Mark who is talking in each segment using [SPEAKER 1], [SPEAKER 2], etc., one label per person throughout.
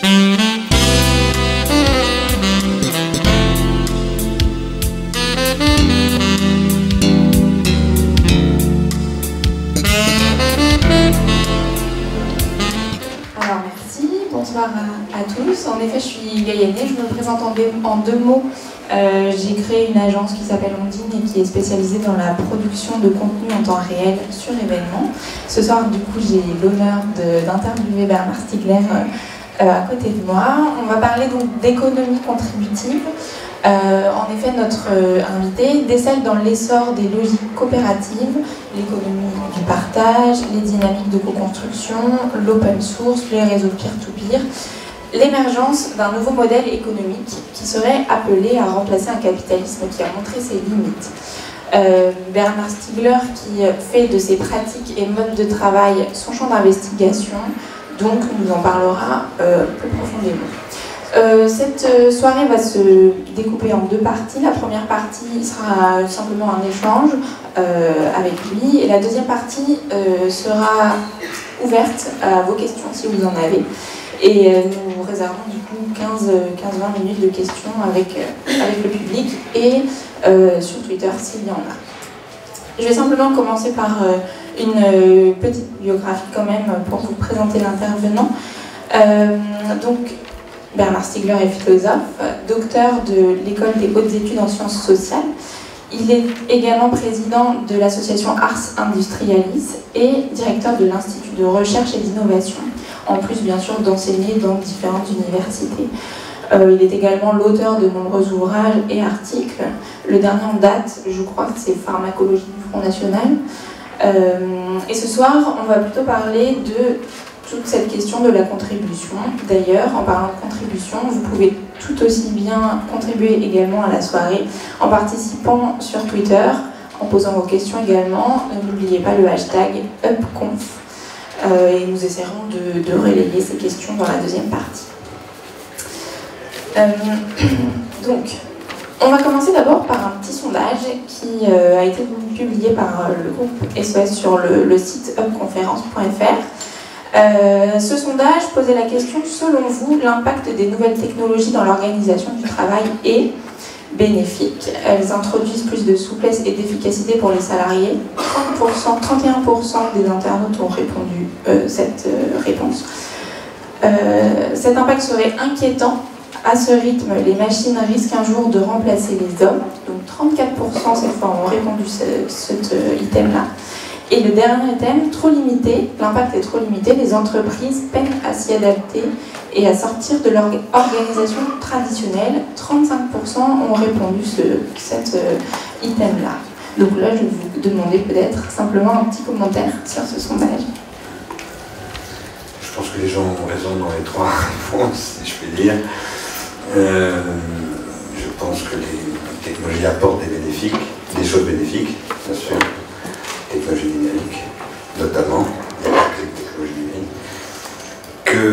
[SPEAKER 1] Bonsoir à tous. En effet, je suis Gaïane, je me présente en deux mots. J'ai créé une agence qui s'appelle Ondine et qui est spécialisée dans la production de contenu en temps réel sur événements. Ce soir, du coup, j'ai l'honneur d'interviewer Bernard Stiegler à côté de moi. On va parler donc d'économie contributive. En effet, notre invité décèle dans l'essor des logiques coopératives, l'économie du partage, les dynamiques de co-construction, l'open source, les réseaux peer-to-peer, l'émergence d'un nouveau modèle économique qui serait appelé à remplacer un capitalisme qui a montré ses limites. Bernard Stiegler qui fait de ses pratiques et modes de travail son champ d'investigation, donc nous en parlera plus profondément. Cette soirée va se découper en deux parties. La première partie sera simplement un échange avec lui et la deuxième partie sera ouverte à vos questions si vous en avez. Et nous réservons du coup 15-20 minutes de questions avec le public et sur Twitter s'il y en a. Je vais simplement commencer par une petite biographie quand même pour vous présenter l'intervenant. Donc, Bernard Stiegler est philosophe, docteur de l'École des hautes études en sciences sociales. Il est également président de l'association Ars Industrialis et directeur de l'Institut de recherche et d'innovation, en plus bien sûr d'enseigner dans différentes universités. Il est également l'auteur de nombreux ouvrages et articles. Le dernier en date, je crois que c'est Pharmacologie du Front National. Et ce soir, on va plutôt parler de toute cette question de la contribution. D'ailleurs, en parlant de contribution, vous pouvez tout aussi bien contribuer également à la soirée en participant sur Twitter, en posant vos questions également. N'oubliez pas le hashtag UpConf. Et nous essaierons de relayer ces questions dans la deuxième partie. Donc, on va commencer d'abord par un petit sondage qui a été publié par le groupe SOS sur le site upconférence.fr. Ce sondage posait la question: selon vous, l'impact des nouvelles technologies dans l'organisation du travail est bénéfique. Elles introduisent plus de souplesse et d'efficacité pour les salariés. 31% des internautes ont répondu cette réponse. Cet impact serait inquiétant. À ce rythme, les machines risquent un jour de remplacer les hommes. Donc 34% cette fois ont répondu cet item-là. Et le dernier thème, trop limité, l'impact est trop limité, les entreprises peinent à s'y adapter et à sortir de leur organisation traditionnelle. 35% ont répondu cet item-là. Donc là, je vais vous demander peut-être simplement un petit commentaire sur ce sondage.
[SPEAKER 2] Je pense que les gens ont raison dans les trois réponses, si je puis dire. Je pense que les technologies apportent des choses bénéfiques, bien sûr. Technologie numérique, notamment, les technologies numériques, que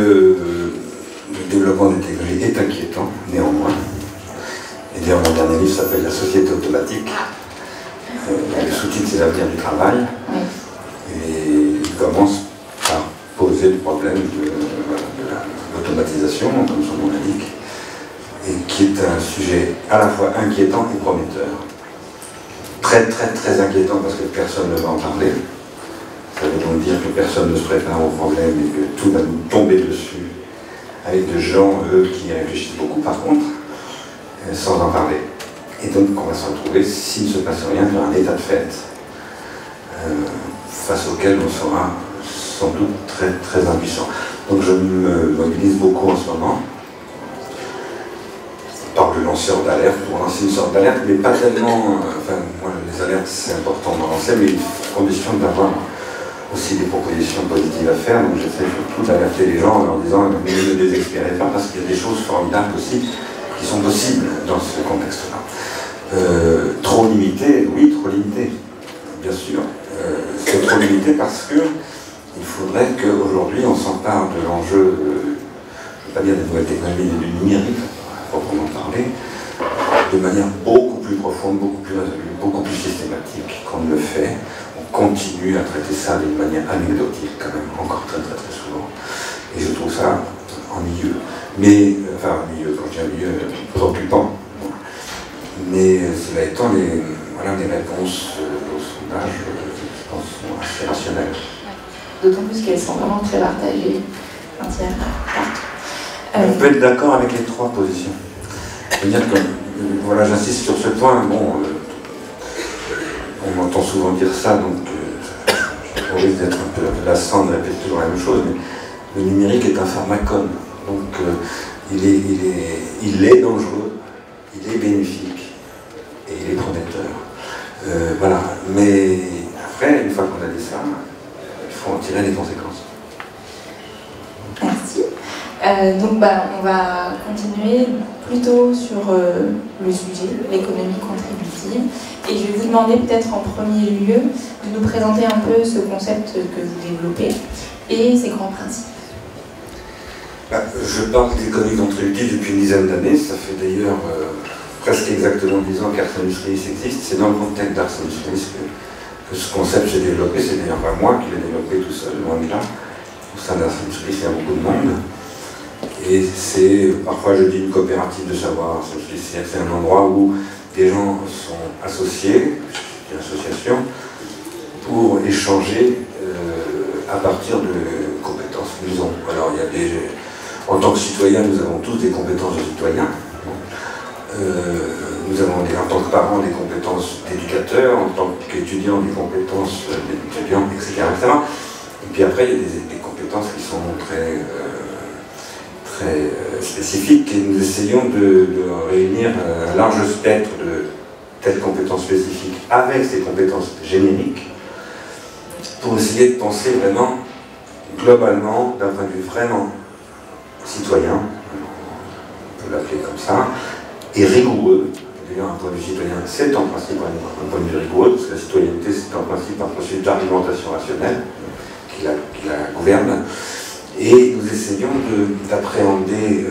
[SPEAKER 2] le développement des technologies est inquiétant, néanmoins. Et d'ailleurs, mon dernier livre s'appelle La société automatique. Le sous-titre, c'est l'avenir du travail. Et il commence par poser le problème de l'automatisation, comme son nom l'indique, et qui est un sujet à la fois inquiétant et prometteur. Très inquiétant parce que personne ne va en parler. Ça veut donc dire que personne ne se prépare au problème et que tout va nous tomber dessus avec des gens, eux, qui réfléchissent beaucoup par contre, sans en parler. Et donc on va se retrouver, s'il ne se passe rien, dans un état de fait face auquel on sera sans doute très impuissant. Donc je me mobilise beaucoup en ce moment. Par le lanceur d'alerte, pour lancer une sorte d'alerte, mais pas tellement, enfin, moi les alertes c'est important d'en lancer, mais à condition d'avoir aussi des propositions positives à faire, donc j'essaie surtout d'alerter les gens en leur disant ne les désespérez pas, parce qu'il y a des choses formidables aussi qui sont possibles dans ce contexte-là. Trop limité, oui, trop limité, bien sûr. C'est trop limité parce que il faudrait qu'aujourd'hui on s'empare de l'enjeu, je ne veux pas dire des nouvelles technologies, mais du numérique, proprement parler, de manière beaucoup plus profonde, beaucoup plus résolue, beaucoup plus systématique qu'on ne le fait. On continue à traiter ça d'une manière anecdotique quand même, encore très souvent. Et je trouve ça ennuyeux. Mais, enfin, un milieu, quand je dis un milieu préoccupant. Mais cela étant, voilà, les réponses au sondage, je pense, sont assez rationnelles.
[SPEAKER 1] D'autant plus qu'elles sont vraiment très partagées. Un tiers,
[SPEAKER 2] On peut être d'accord avec les trois positions. C'est-à-dire que, voilà, j'insiste sur ce point, bon, on entend souvent dire ça, donc on risque d'être un peu lassant de répéter toujours la même chose, mais le numérique est un pharmacone, donc il est dangereux, il est bénéfique, et il est prometteur. Voilà, mais après, une fois qu'on a dit ça, il faut en tirer les conséquences.
[SPEAKER 1] Merci. Donc on va continuer plutôt sur le sujet, l'économie contributive. Et je vais vous demander peut-être en premier lieu de nous présenter un peu ce concept que vous développez et ses grands principes.
[SPEAKER 2] Je parle d'économie contributive depuis une dizaine d'années. Ça fait d'ailleurs presque exactement 10 ans qu'Ars Industrialis existe. C'est dans le contexte d'Ars Industrialis que ce concept s'est développé. C'est d'ailleurs pas moi qui l'ai développé tout seul, loin de là. Au sein d'Ars Industrialis, il y a beaucoup de monde. Et c'est, parfois je dis, une coopérative de savoir. C'est un endroit où des gens sont associés, une association, pour échanger à partir de compétences qu'ils ont. Alors, il y a en tant que citoyens, nous avons tous des compétences de citoyens. Nous avons, en tant que parents, des compétences d'éducateurs, en tant qu'étudiants, des compétences d'étudiants, etc., etc. Et puis après, il y a des compétences qui sont très spécifiques, et nous essayons de réunir un large spectre de telles compétences spécifiques avec ces compétences génériques pour essayer de penser vraiment globalement d'un point de vue vraiment citoyen, on peut l'appeler comme ça, et rigoureux. D'ailleurs, un point de vue citoyen, c'est en principe un point de vue rigoureux, parce que la citoyenneté, c'est en principe un processus d'argumentation rationnelle qui la gouverne. Et nous essayons d'appréhender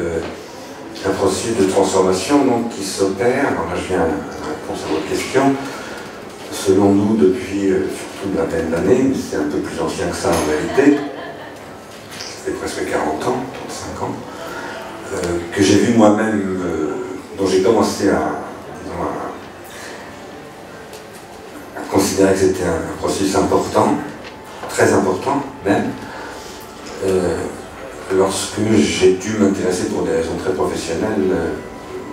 [SPEAKER 2] un processus de transformation donc, qui s'opère, alors là je viens à la réponse à votre question, selon nous depuis surtout une vingtaine d'années, mais c'est un peu plus ancien que ça en réalité, c'était presque 40 ans, 35 ans, que j'ai vu moi-même, dont j'ai commencé à considérer que c'était un processus important, très important même, lorsque j'ai dû m'intéresser pour des raisons très professionnelles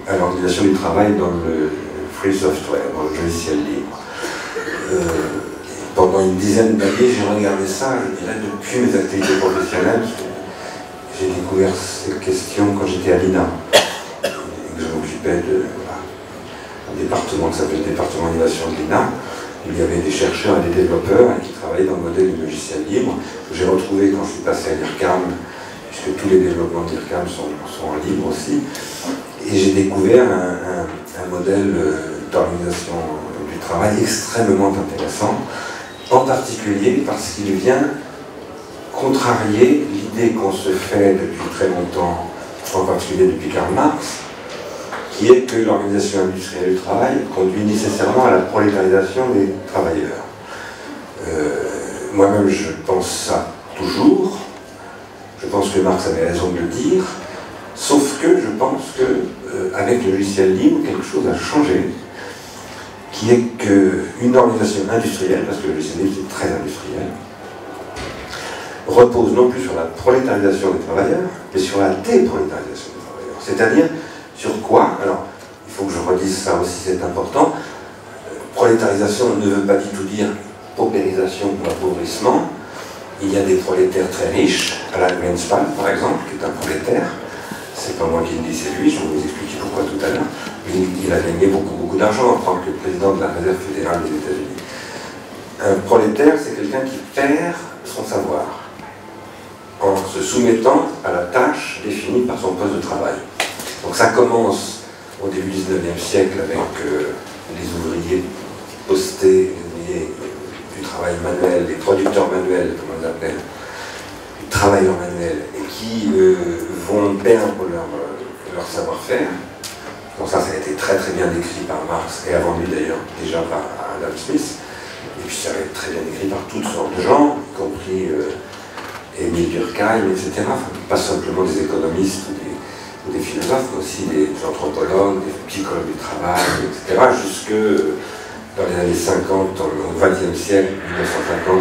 [SPEAKER 2] à l'organisation du travail dans le free software, dans le logiciel libre. Pendant une dizaine d'années, j'ai regardé ça, je dirais, depuis mes activités professionnelles. J'ai découvert ces questions quand j'étais à l'INA, et que je m'occupais d'un département qui s'appelle le département d'innovation de l'INA. Il y avait des chercheurs et des développeurs qui travaillaient dans le modèle du logiciel libre, que j'ai retrouvé quand je suis passé à l'IRCAM, puisque tous les développements de l'IRCAM sont en libre aussi. Et j'ai découvert un modèle d'organisation du travail extrêmement intéressant, en particulier parce qu'il vient contrarier l'idée qu'on se fait depuis très longtemps, en particulier depuis Karl Marx, qui est que l'organisation industrielle du travail conduit nécessairement à la prolétarisation des travailleurs. Moi-même, je pense ça toujours. Je pense que Marx avait raison de le dire. Sauf que je pense qu'avec le logiciel libre, quelque chose a changé, qui est qu'une organisation industrielle, parce que le logiciel libre c'est très industriel, repose non plus sur la prolétarisation des travailleurs, mais sur la déprolétarisation des travailleurs. C'est-à-dire, sur quoi? Alors, il faut que je redise ça aussi, c'est important. Prolétarisation ne veut pas du tout dire paupérisation ou appauvrissement. Il y a des prolétaires très riches, Alan Greenspan par exemple, qui est un prolétaire. C'est pas moi qui le dis, c'est lui, je vais vous expliquer pourquoi tout à l'heure. Il a gagné beaucoup d'argent en tant que président de la Réserve fédérale des États-Unis. Un prolétaire, c'est quelqu'un qui perd son savoir en se soumettant à la tâche définie par son poste de travail. Donc ça commence au début du 19e siècle avec les ouvriers postés, les ouvriers du travail manuel, les producteurs manuels, comme on les appelle, les travailleurs manuels, et qui vont perdre leur savoir-faire. Donc ça a été très bien décrit par Marx, et avant lui d'ailleurs, déjà par Adam Smith, et puis ça a été très bien décrit par toutes sortes de gens, y compris Émile Durkheim, etc. Enfin, pas simplement des économistes philosophes, mais aussi des anthropologues, des psychologues du travail, etc., jusque dans les années 50, au XXe siècle, 1950,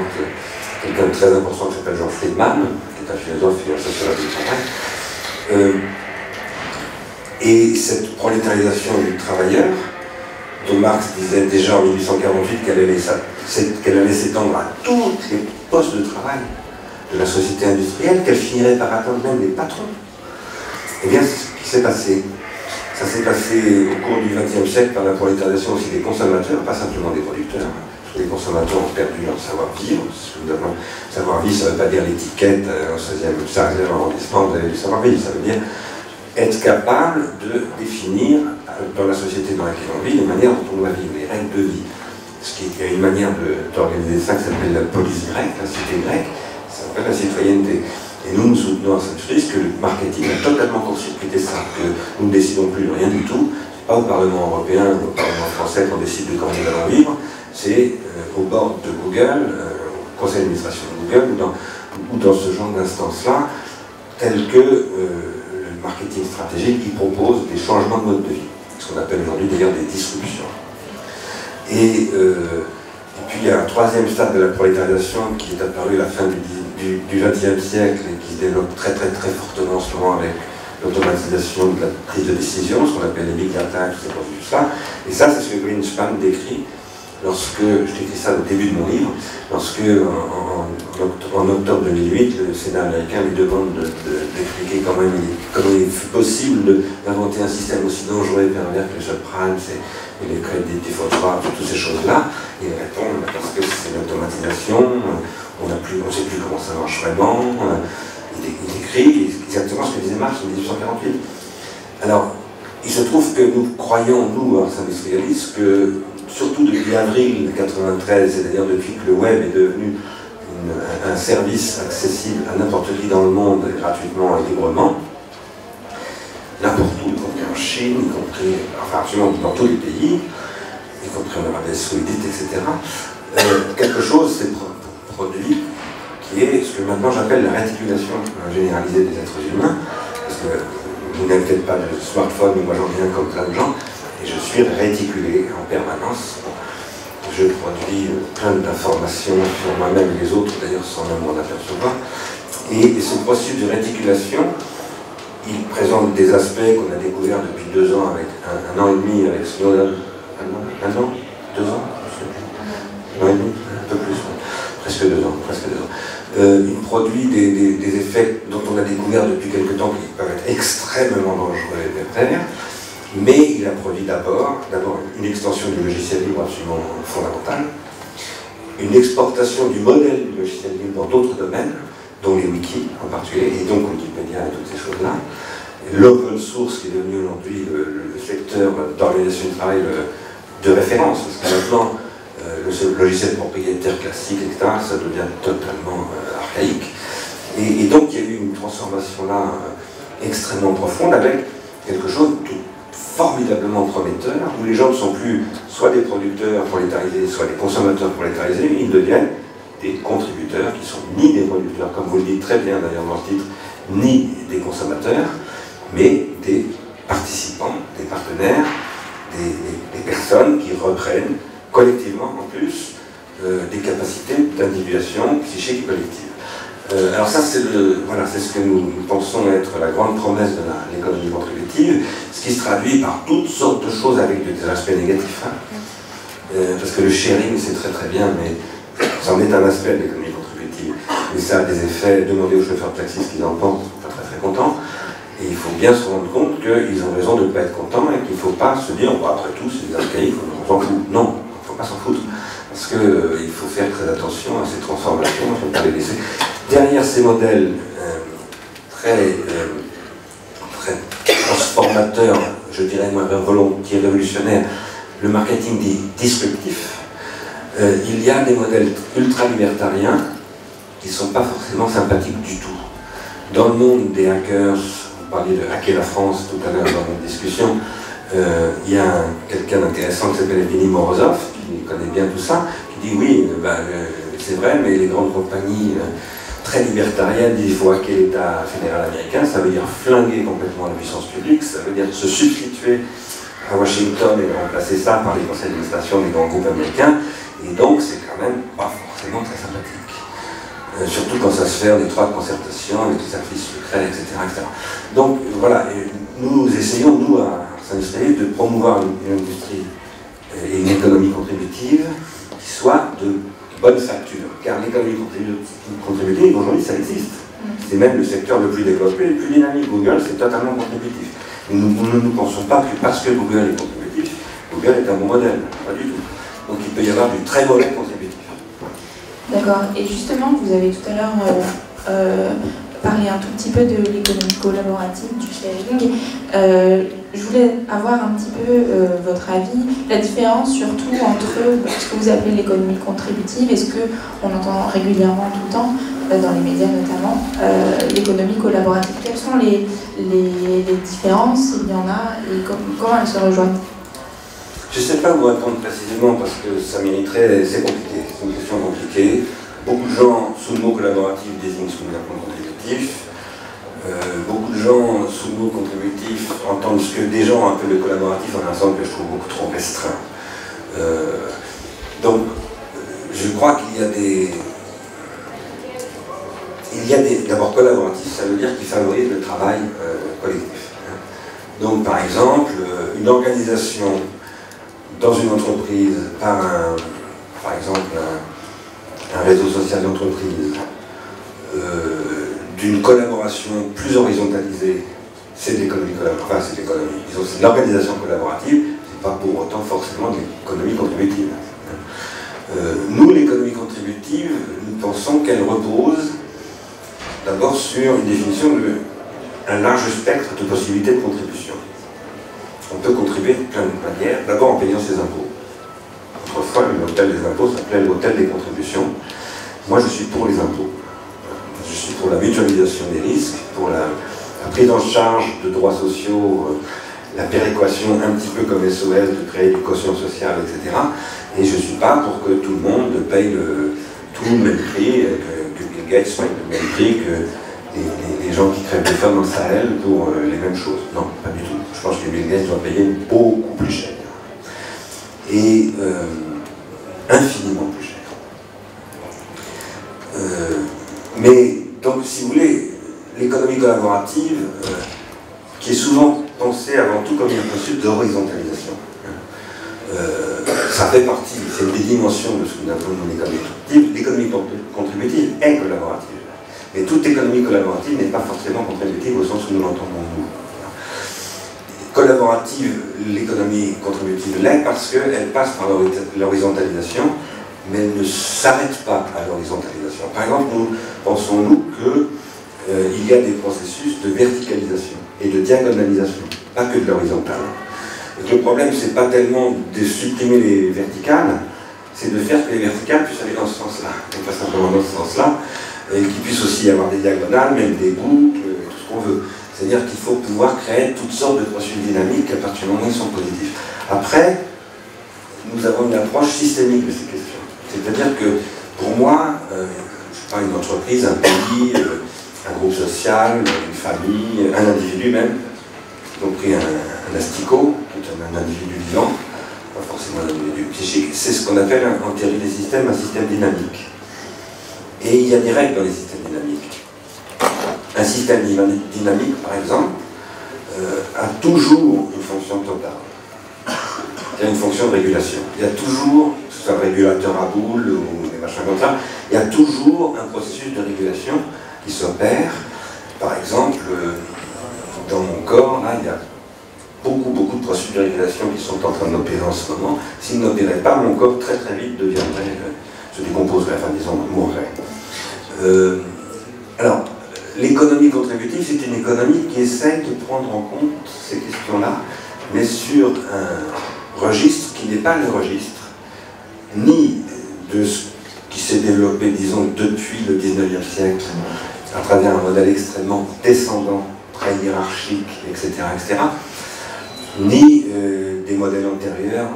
[SPEAKER 2] quelqu'un de très important qui s'appelle Jean Friedman, qui est un philosophe et un sociologue du travail. Et cette prolétarisation du travailleur, dont Marx disait déjà en 1848 qu'elle allait s'étendre à tous les postes de travail de la société industrielle, qu'elle finirait par atteindre même les patrons. Eh bien, c'est ce qui s'est passé. Ça s'est passé au cours du XXe siècle par la prolétarisation aussi des consommateurs, pas simplement des producteurs. Les consommateurs ont perdu leur savoir-vivre. Savoir-vivre, ça ne veut pas dire l'étiquette au 16e arrondissement, vous avez du savoir-vivre, ça veut dire être capable de définir dans la société dans laquelle on vit les manières dont on doit vivre, les règles de vie. Il y a une manière d'organiser ça qui s'appelle la police grecque, la cité grecque, ça s'appelle la citoyenneté. Et nous soutenons à cette frise que le marketing a totalement court-circuité ça, que nous ne décidons plus de rien du tout. C'est pas au Parlement européen ou au Parlement français qu'on décide de comment nous allons vivre, c'est au bord de Google, au conseil d'administration de Google, ou dans ce genre d'instance-là, tel que le marketing stratégique qui propose des changements de mode de vie, ce qu'on appelle aujourd'hui d'ailleurs des disruptions. Et puis il y a un troisième stade de la prolétarisation qui est apparu à la fin du XXe siècle et qui se développe très fortement en ce moment avec l'automatisation de la prise de décision, ce qu'on appelle les big data, tout ça. Et ça, c'est ce que Greenspan décrit lorsque, je décris ça au début de mon livre, lorsque en octobre 2008, le Sénat américain lui demande d'expliquer comment il fut possible d'inventer un système aussi dangereux et pervers que le subprime et les crédits défauttoirs, toutes ces choses-là. Il répond parce que c'est l'automatisation, on ne sait plus comment ça marche vraiment. Il écrit exactement ce que disait Marx en 1848. Alors, il se trouve que nous croyons, nous, arts industrialistes, que surtout depuis avril 1993, c'est-à-dire depuis que le web est devenu un service accessible à n'importe qui dans le monde, gratuitement et librement, n'importe où, y compris en Chine, y compris, enfin absolument dans tous les pays, y compris en Arabie Saoudite, etc., quelque chose s'est produit qui est ce que maintenant j'appelle la réticulation généralisée des êtres humains, parce que vous n'avez peut-être pas de smartphone, mais moi j'en viens comme plein de gens, et je suis réticulé en permanence. Je produis plein d'informations sur moi-même et les autres, d'ailleurs sans même m'en apercevoir. Et ce processus de réticulation, il présente des aspects qu'on a découverts depuis 2 ans, avec un an et demi avec Snowden. Un an 2 ans, un an et demi, un peu plus, presque 2 ans. Il produit des effets dont on a découvert depuis quelque temps qui peuvent être extrêmement dangereux et pervers. Mais il a produit d'abord une extension du logiciel libre absolument fondamentale, une exportation du modèle du logiciel libre dans d'autres domaines, dont les wikis en particulier, et donc Wikipédia et toutes ces choses-là. L'open source qui est devenu aujourd'hui le secteur d'organisation du travail de référence, parce que maintenant, le logiciel propriétaire classique, etc., ça devient totalement archaïque. Et donc il y a eu une transformation là extrêmement profonde avec quelque chose de formidablement prometteur, où les gens ne sont plus soit des producteurs prolétarisés, soit des consommateurs prolétarisés, mais ils deviennent des contributeurs qui sont ni des producteurs, comme vous le dites très bien d'ailleurs dans le titre, ni des consommateurs, mais des participants, des partenaires, des personnes qui reprennent collectivement en plus des capacités d'individuation psychique et collective. Alors ça, c'est ce que nous pensons être la grande promesse de l'économie contributive, ce qui se traduit par toutes sortes de choses avec des aspects négatifs. Parce que le sharing, c'est très bien, mais ça en est un aspect de l'économie contributive. Mais ça a des effets, demandez aux chauffeurs de taxi ce qu'ils en pensent, ils sont pas très contents. Et il faut bien se rendre compte qu'ils ont raison de ne pas être contents et qu'il ne faut pas se dire, après tout, c'est des archaïques, on s'en fout. Non, il ne faut pas s'en foutre. Parce qu'il faut faire très attention à ces transformations, il ne faut pas les laisser. Derrière ces modèles très transformateurs, je dirais moi volontiers révolutionnaires, le marketing dit disruptif, il y a des modèles ultra-libertariens qui ne sont pas forcément sympathiques du tout. Dans le monde des hackers, vous parliez de hacker la France tout à l'heure dans notre discussion, il y a quelqu'un d'intéressant qui s'appelle Evgeny Morozov, qui connaît bien tout ça, qui dit oui, c'est vrai, mais les grandes compagnies très libertarienne, dit il faut hacker l'État fédéral américain, ça veut dire flinguer complètement la puissance publique, ça veut dire se substituer à Washington et remplacer ça par les conseils d'administration des grands groupes américains, et donc c'est quand même pas forcément très sympathique. Surtout quand ça se fait en étroite concertation avec les services secrets, etc. etc. Donc voilà, nous essayons, nous, à Saint-Industriel, de promouvoir une industrie et une économie contributive qui soit de bonne facture. Car l'économie contributive, aujourd'hui, ça existe. C'est même le secteur le plus développé, le plus dynamique. Google, c'est totalement contributif. Nous ne pensons pas que parce que Google est contributif, Google est un bon modèle. Pas du tout. Donc il peut y avoir du très mauvais contributif.
[SPEAKER 1] D'accord. Et justement, vous avez tout à l'heure parlé un tout petit peu de l'économie collaborative, du sharing. Je voulais avoir un petit peu votre avis, la différence surtout entre ce que vous appelez l'économie contributive et ce qu'on entend régulièrement tout le temps, dans les médias notamment, l'économie collaborative. Quelles sont les différences, s'il y en a, et comment elles se rejoignent?
[SPEAKER 2] Je ne sais pas vous répondre précisément parce que ça mériterait, c'est compliqué, c'est une question compliquée. Beaucoup de gens, sous le mot collaboratif, désignent ce que nous appelons contributif. Beaucoup de gens, sous le mot contributif, entendent ce que des gens appellent le collaboratif en un sens que je trouve beaucoup trop restreint. Donc, je crois qu'il y a des... D'abord, collaboratif, ça veut dire qu'il favorise le travail collectif. Donc, par exemple, une organisation dans une entreprise par exemple, un réseau social d'entreprise, d'une collaboration plus horizontalisée, c'est de l'économie collaborative, enfin c'est de l'économie, disons c'est de l'organisation collaborative, c'est pas pour autant forcément de l'économie contributive. Nous, l'économie contributive, nous pensons qu'elle repose d'abord sur une définition d'un large spectre de possibilités de contribution. On peut contribuer de plein de manières, d'abord en payant ses impôts. Autrefois, l'hôtel des impôts s'appelait l'hôtel des contributions. Moi, je suis pour les impôts. Je suis pour la mutualisation des risques, pour la prise en charge de droits sociaux, la péréquation un petit peu comme SOS, de créer du quotient social, etc. Et je ne suis pas pour que tout le monde paye tout le même prix, que Bill Gates paye le même prix que les gens qui crèvent des femmes dans le Sahel pour les mêmes choses. Non, pas du tout. Je pense que Bill Gates doit payer beaucoup plus cher. Et infiniment plus cher. Mais, donc, si vous voulez, l'économie collaborative, qui est souvent pensée avant tout comme un principe d'horizontalisation, ça fait partie, c'est une des dimensions de ce que nous appelons l'économie contributive. L'économie contributive est collaborative. Mais toute économie collaborative n'est pas forcément contributive au sens où nous l'entendons nous. Collaborative, l'économie contributive l'est parce qu'elle passe par l'horizontalisation, mais elle ne s'arrête pas à l'horizontalisation. Par exemple, nous pensons, nous, qu'il y a des processus de verticalisation et de diagonalisation, pas que de l'horizontale. Le problème, c'est pas tellement de supprimer les verticales, c'est de faire que les verticales puissent aller dans ce sens-là, et pas simplement dans ce sens-là, et qu'il puisse aussi y avoir des diagonales, même des boucles, tout ce qu'on veut. C'est-à-dire qu'il faut pouvoir créer toutes sortes de processus dynamiques à partir du moment où ils sont positifs. Après, nous avons une approche systémique de ces questions. C'est-à-dire que, pour moi, je ne sais pas, une entreprise, un pays, un groupe social, une famille, un individu même, y compris un asticot, qui est un individu vivant, pas forcément un individu psychique, c'est ce qu'on appelle en théorie des systèmes un système dynamique. Et il y a des règles dans les systèmes dynamiques. Un système dynamique, par exemple, a toujours une fonction totale. Il y a une fonction de régulation. Il y a toujours, que ce soit un régulateur à boules ou des machins comme ça, il y a toujours un processus de régulation qui s'opère. Par exemple, dans mon corps, là, il y a beaucoup de processus de régulation qui sont en train d'opérer en ce moment. S'ils n'opéraient pas, mon corps très vite deviendrait, se décomposerait, enfin disons, mourrait. Alors, l'économie contributive, c'est une économie qui essaie de prendre en compte ces questions-là, mais sur un registre qui n'est pas le registre, ni de ce qui s'est développé, disons, depuis le 19e siècle, à travers un modèle extrêmement descendant, très hiérarchique, etc., ni des modèles antérieurs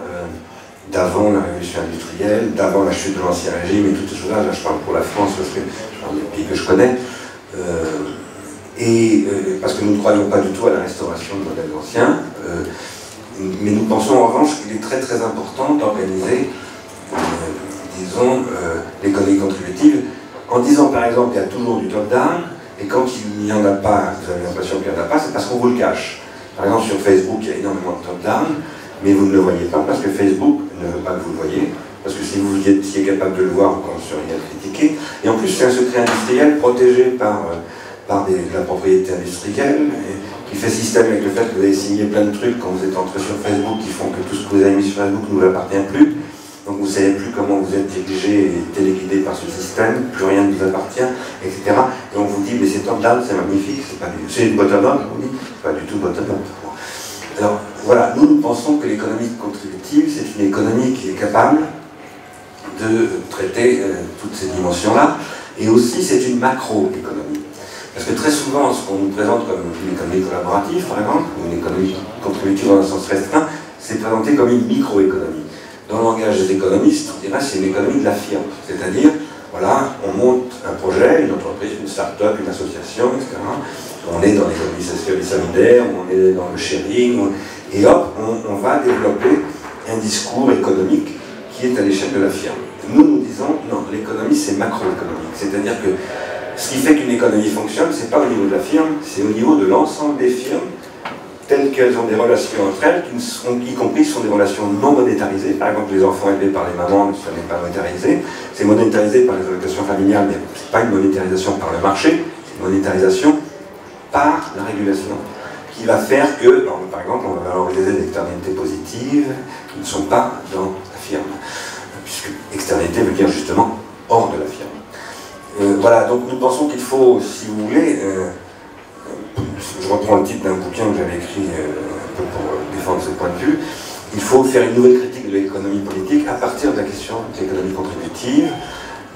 [SPEAKER 2] d'avant la révolution industrielle, d'avant la chute de l'Ancien Régime et toutes ces choses-là. Là, je parle pour la France parce que je dans les pays que je connais, parce que nous ne croyons pas du tout à la restauration de modèles anciens, mais nous pensons en revanche qu'il est très très important d'organiser, disons, l'économie contributive, en disant par exemple qu'il y a toujours du top-down, et quand il n'y en a pas, vous avez l'impression qu'il n'y en a pas, c'est parce qu'on vous le cache. Par exemple sur Facebook, il y a énormément de top-down, mais vous ne le voyez pas parce que Facebook ne veut pas que vous le voyez, parce que si vous étiez capable de le voir, vous commenceriez à le critiquer. Et en plus, c'est un secret industriel protégé par la propriété industrielle, qui fait système avec le fait que vous avez signé plein de trucs quand vous êtes entré sur Facebook qui font que tout ce que vous avez mis sur Facebook ne vous appartient plus. Donc vous ne savez plus comment vous êtes dirigé et téléguidé par ce système, plus rien ne vous appartient, etc. Et on vous dit, mais c'est top-down, c'est magnifique, c'est une bottom-up, on dit, c'est pas du tout bottom-up. Alors voilà, nous pensons que l'économie contributive, c'est une économie qui est capable de traiter toutes ces dimensions-là, et aussi c'est une macroéconomie. Parce que très souvent, ce qu'on nous présente comme une économie collaborative, par exemple, ou une économie contributive dans un sens restreint, c'est présenté comme une microéconomie. Dans le langage des économistes, on dirait que c'est une économie de la firme. C'est-à-dire, voilà, on monte un projet, une entreprise, une start-up, une association, etc. On est dans l'économie sociale et solidaire, on est dans le sharing, et hop, on va développer un discours économique qui est à l'échelle de la firme. Nous disons, non, l'économie c'est macroéconomique. C'est-à-dire que ce qui fait qu'une économie fonctionne, c'est pas au niveau de la firme, c'est au niveau de l'ensemble des firmes, telles qu'elles ont des relations entre elles, y compris sont des relations non monétarisées. Par exemple, les enfants élevés par les mamans, ça n'est pas monétarisé. C'est monétarisé par les allocations familiales, mais ce n'est pas une monétarisation par le marché, c'est une monétarisation par la régulation, qui va faire que, par exemple, on va valoriser des externalités positives qui ne sont pas dans la firme, puisque externalité veut dire justement hors de la firme. Voilà, donc nous pensons qu'il faut, si vous voulez, je reprends le titre d'un bouquin que j'avais écrit un peu pour défendre ce point de vue, il faut faire une nouvelle critique de l'économie politique à partir de la question de l'économie contributive,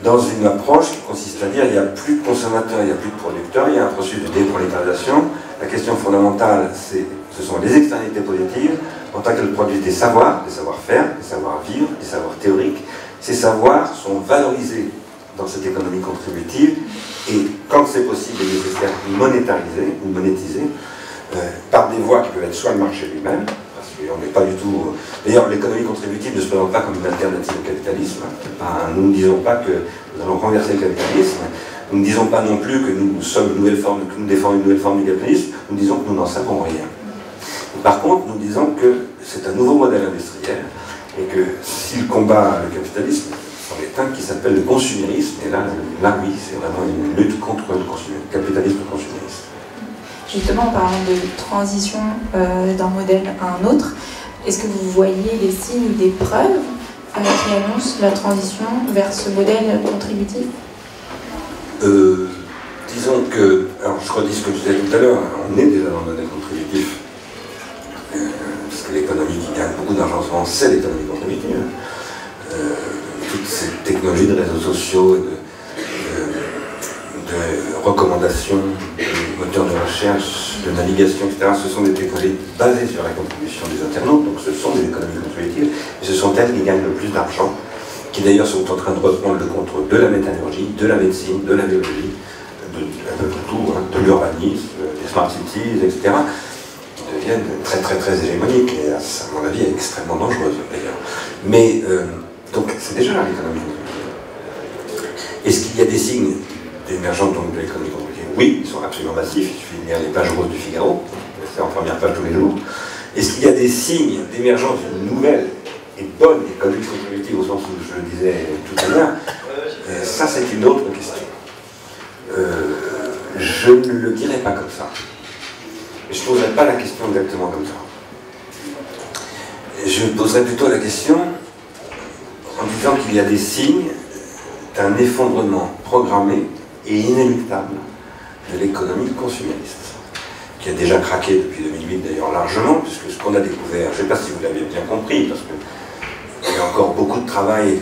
[SPEAKER 2] dans une approche qui consiste à dire qu'il n'y a plus de consommateurs, il n'y a plus de producteurs, il y a un processus de déprolétarisation. La question fondamentale, ce sont les externalités positives, en tant qu'elles produisent des savoirs, des savoir-faire, des savoir-vivre, des savoirs théoriques. Ces savoirs sont valorisés dans cette économie contributive et, quand c'est possible et nécessaire, monétisés par des voies qui peuvent être soit le marché lui-même, parce qu'on n'est pas du tout... D'ailleurs, l'économie contributive ne se présente pas comme une alternative au capitalisme. Nous ne disons pas que nous allons renverser le capitalisme. Nous ne disons pas non plus que nous sommes une nouvelle forme, que nous défendons une nouvelle forme du capitalisme. Nous disons que nous n'en savons rien. Par contre, nous disons que c'est un nouveau modèle industriel et que s'il combat le capitalisme, c'en est un qui s'appelle le consumérisme. Et là oui, c'est vraiment une lutte contre le capitalisme consumériste.
[SPEAKER 1] Justement, en parlant de transition d'un modèle à un autre, est-ce que vous voyez des signes ou des preuves qui annoncent la transition vers ce modèle contributif?
[SPEAKER 2] Disons que, alors je redis ce que je disais tout à l'heure, on est déjà dans le modèle contributif, parce que l'économie qui gagne beaucoup d'argent souvent, c'est l'économie contributive. Toutes ces technologies de réseaux sociaux, de recommandations, de moteurs de recherche, de navigation, etc., ce sont des technologies basées sur la contribution des internautes, donc ce sont des économies contributives, et ce sont elles qui gagnent le plus d'argent, qui d'ailleurs sont en train de reprendre le contrôle de la métallurgie, de la médecine, de la biologie, un peu de tout, hein, de l'urbanisme, des smart cities, etc., deviennent très très très hégémoniques, et à mon avis extrêmement dangereuses d'ailleurs. Mais, donc c'est déjà l'économie contributive. Est-ce qu'il y a des signes d'émergence de l'économie contributive? Oui, ils sont absolument massifs, il suffit de lire les pages roses du Figaro, c'est en première page tous les jours. Est-ce qu'il y a des signes d'émergence d'une nouvelle et bonne économie contributive au sens où je le disais tout à l'heure? Ça c'est une autre question. Je ne le dirais pas comme ça. Je ne poserai pas la question exactement comme ça. Je poserai plutôt la question en disant qu'il y a des signes d'un effondrement programmé et inéluctable de l'économie consumériste, qui a déjà craqué depuis 2008 d'ailleurs largement, puisque ce qu'on a découvert, je ne sais pas si vous l'avez bien compris, parce qu'il y a encore beaucoup de travail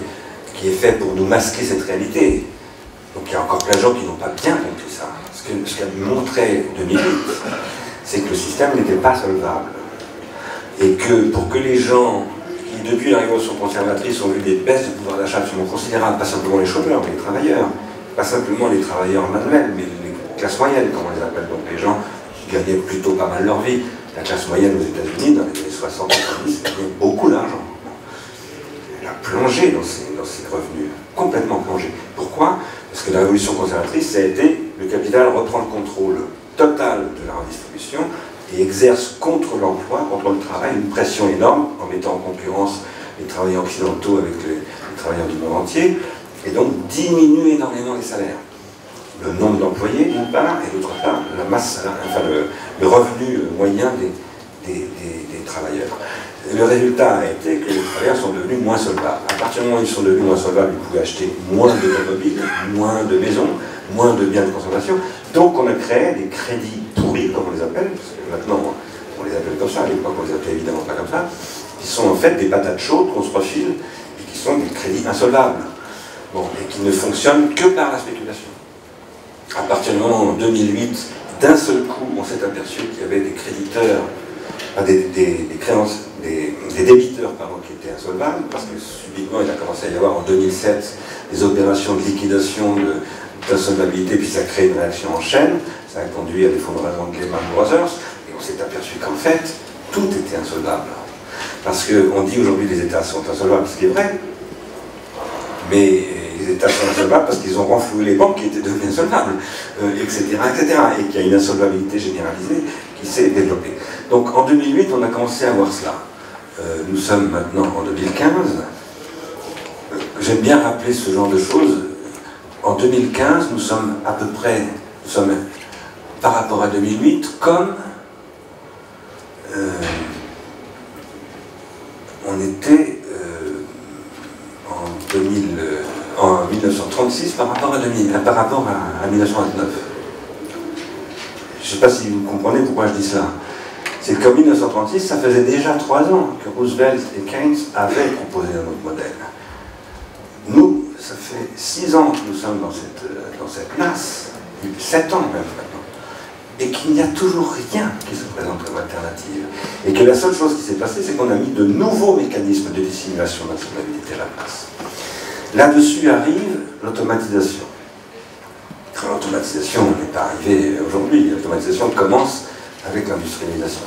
[SPEAKER 2] qui est fait pour nous masquer cette réalité. Donc il y a encore plein de gens qui n'ont pas bien compris ça. Ce qu'a montré 2008, c'est que le système n'était pas solvable. Et que pour que les gens qui, depuis la révolution conservatrice, ont vu des baisses de pouvoir d'achat absolument considérables, pas simplement les chômeurs, mais les travailleurs, pas simplement les travailleurs manuels, mais les classes moyennes, comme on les appelle, donc les gens qui gagnaient plutôt pas mal leur vie. La classe moyenne aux États-Unis, dans les années 60-70, gagnait beaucoup d'argent. Elle a plongé dans ses revenus, complètement plongé. Pourquoi? Parce que la révolution conservatrice, ça a été le capital reprend le contrôle total de la redistribution et exerce contre l'emploi, contre le travail, une pression énorme en mettant en concurrence les travailleurs occidentaux avec les travailleurs du monde entier, et donc diminue énormément les salaires. Le nombre d'employés d'une part, et d'autre part, la masse, enfin le revenu moyen des travailleurs. Le résultat a été que les travailleurs sont devenus moins solvables. À partir du moment où ils sont devenus moins solvables, ils pouvaient acheter moins d'automobiles, moins de maisons, moins de biens de consommation. Donc on a créé des crédits pourris, comme on les appelle, parce que maintenant on les appelle comme ça, à l'époque on les appelait évidemment pas comme ça, qui sont en fait des patates chaudes qu'on se refile et qui sont des crédits insolvables. Bon, et qui ne fonctionnent que par la spéculation. À partir du moment où en 2008, d'un seul coup, on s'est aperçu qu'il y avait des créditeurs, des débiteurs pardon, qui étaient insolvables, parce que subitement il a commencé à y avoir en 2007 des opérations de liquidation d'insolvabilité, puis ça a créé une réaction en chaîne, ça a conduit à l'effondrement de Lehman Brothers, et on s'est aperçu qu'en fait, tout était insolvable. Parce qu'on dit aujourd'hui que les États sont insolvables, ce qui est vrai, mais les États sont insolvables parce qu'ils ont renfloué les banques qui étaient devenues insolvables, etc., etc., et qu'il y a une insolvabilité généralisée qui s'est développée. Donc en 2008, on a commencé à voir cela. Nous sommes maintenant en 2015. J'aime bien rappeler ce genre de choses. En 2015, nous sommes à peu près, par rapport à 2008, comme on était en 1936 par rapport à 1929. Je ne sais pas si vous comprenez pourquoi je dis cela. C'est qu'en 1936, ça faisait déjà 3 ans que Roosevelt et Keynes avaient proposé un autre modèle. Nous, ça fait 6 ans que nous sommes dans cette nasse, 7 ans même maintenant, et qu'il n'y a toujours rien qui se présente comme alternative. Et que la seule chose qui s'est passée, c'est qu'on a mis de nouveaux mécanismes de dissimulation d'insolvabilité à la place. Là-dessus arrive l'automatisation. L'automatisation n'est pas arrivée aujourd'hui, l'automatisation commence avec l'industrialisation.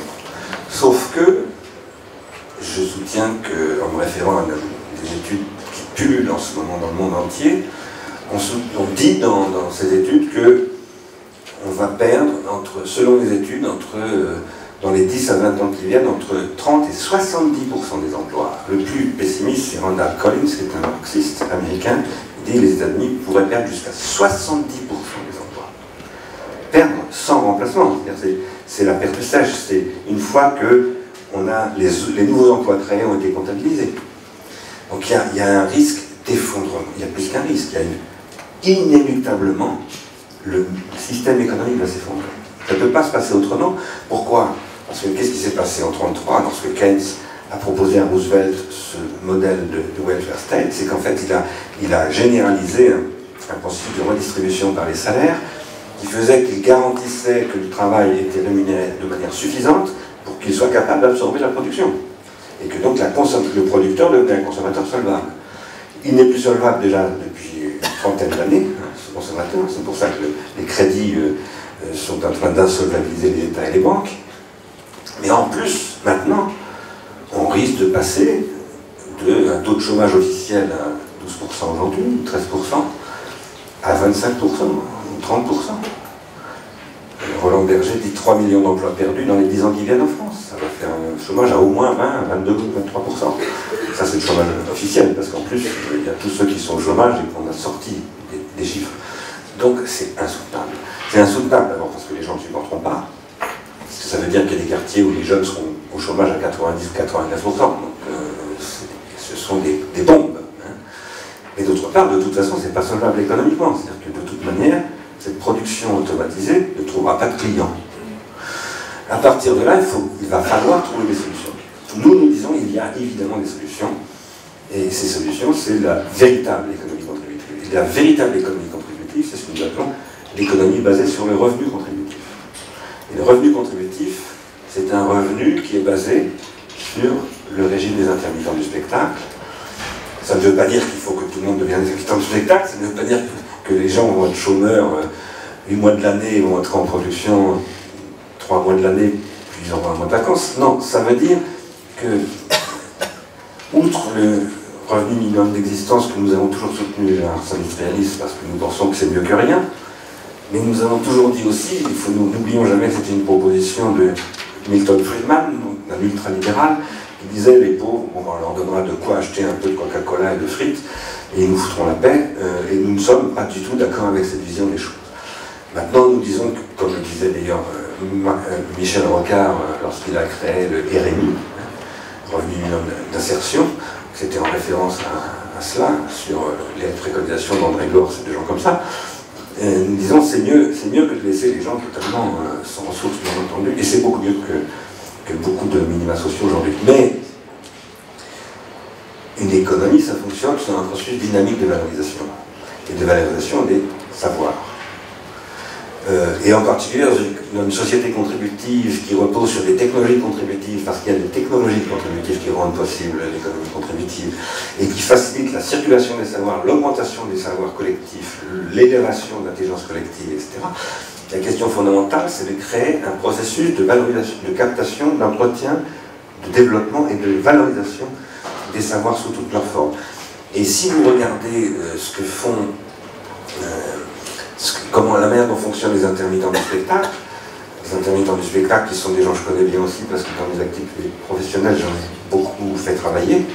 [SPEAKER 2] Sauf que, je soutiens qu'en me référant à des études qui pullulent en ce moment dans le monde entier, on dit dans ces études que on va perdre, selon les études, dans les 10 à 20 ans qui viennent, entre 30 et 70% des emplois. Le plus pessimiste, c'est Randall Collins, qui est un marxiste américain, qui dit que les États-Unis pourraient perdre jusqu'à 70% des emplois. Perdre sans remplacement, c'est la perte sèche, c'est une fois que les nouveaux emplois créés ont été comptabilisés. Donc il y a un risque d'effondrement, il y a plus qu'un risque, inéluctablement, le système économique va s'effondrer. Ça ne peut pas se passer autrement. Pourquoi? Parce que qu'est-ce qui s'est passé en 1933 lorsque Keynes a proposé à Roosevelt ce modèle de welfare state? C'est qu'en fait, il a généralisé un processus de redistribution par les salaires qui faisait qu'il garantissait que le travail était rémunéré de manière suffisante pour qu'il soit capable d'absorber la production. Et que donc le producteur devenait un consommateur solvable. Il n'est plus solvable déjà depuis une trentaine d'années, ce consommateur. C'est pour ça que les crédits sont en train d'insolvabiliser les États et les banques. Mais en plus, maintenant, on risque de passer d'un taux de chômage officiel à 12% aujourd'hui, 13%, à 25%, ou 30%. Roland Berger dit 3 millions d'emplois perdus dans les 10 ans qui viennent en France. Ça va faire un chômage à au moins 20, 22, 23%. Ça, c'est le chômage officiel, parce qu'en plus, il y a tous ceux qui sont au chômage et qu'on a sorti des chiffres. Donc, c'est insoutenable. C'est insoutenable, d'abord, parce que les gens ne supporteront pas. Parce que ça veut dire qu'il y a des quartiers où les jeunes seront au chômage à 90 ou 95%. Donc, ce sont des bombes. Hein. Mais d'autre part, de toute façon, c'est pas solvable économiquement. C'est-à-dire que de toute manière, cette production automatisée ne trouvera pas de clients. À partir de là, il va falloir trouver des solutions. Nous disons qu'il y a évidemment des solutions, et ces solutions, c'est la véritable économie contributive. Et la véritable économie contributive, c'est ce que nous appelons l'économie basée sur le revenu contributif. Et le revenu contributif, c'est un revenu qui est basé sur le régime des intermittents du spectacle. Ça ne veut pas dire qu'il faut que tout le monde devienne des intermittents du spectacle, ça ne veut pas dire que les gens vont être chômeurs 8 mois de l'année, ils vont être en production 3 mois de l'année, puis ils auront un mois de vacances. Non, ça veut dire que, outre le revenu minimum d'existence que nous avons toujours soutenu à Ars Industrialis, parce que nous pensons que c'est mieux que rien, mais nous avons toujours dit aussi, n'oublions jamais que c'était une proposition de Milton Friedman, un ultralibéral, qui disait les pauvres, bon, on leur donnera de quoi acheter un peu de Coca-Cola et de frites, et ils nous foutront la paix, et nous ne sommes pas du tout d'accord avec cette vision des choses. Maintenant, nous disons que, comme le disait d'ailleurs Michel Rocard lorsqu'il a créé le RMI, revenu minimum d'insertion, c'était en référence à cela, sur les préconisations d'André Gors et de gens comme ça. Nous disons c'est mieux que de laisser les gens totalement sans ressources, bien entendu, et c'est beaucoup mieux que beaucoup de minima sociaux aujourd'hui. Mais une économie, ça fonctionne sur un processus dynamique de valorisation, et de valorisation des savoirs. Et en particulier dans une société contributive qui repose sur des technologies contributives, parce qu'il y a des technologies contributives qui rendent possible l'économie contributive, et qui facilitent la circulation des savoirs, l'augmentation des savoirs collectifs, l'élévation de l'intelligence collective, etc. La question fondamentale, c'est de créer un processus de valorisation, de captation, d'entretien, de développement et de valorisation des savoirs sous toutes leurs formes. Et si vous regardez ce que font comment la manière dont fonctionnent les intermittents du spectacle. Les intermittents du spectacle, qui sont des gens que je connais bien aussi, parce que dans mes activités professionnelles, j'en ai beaucoup fait travailler.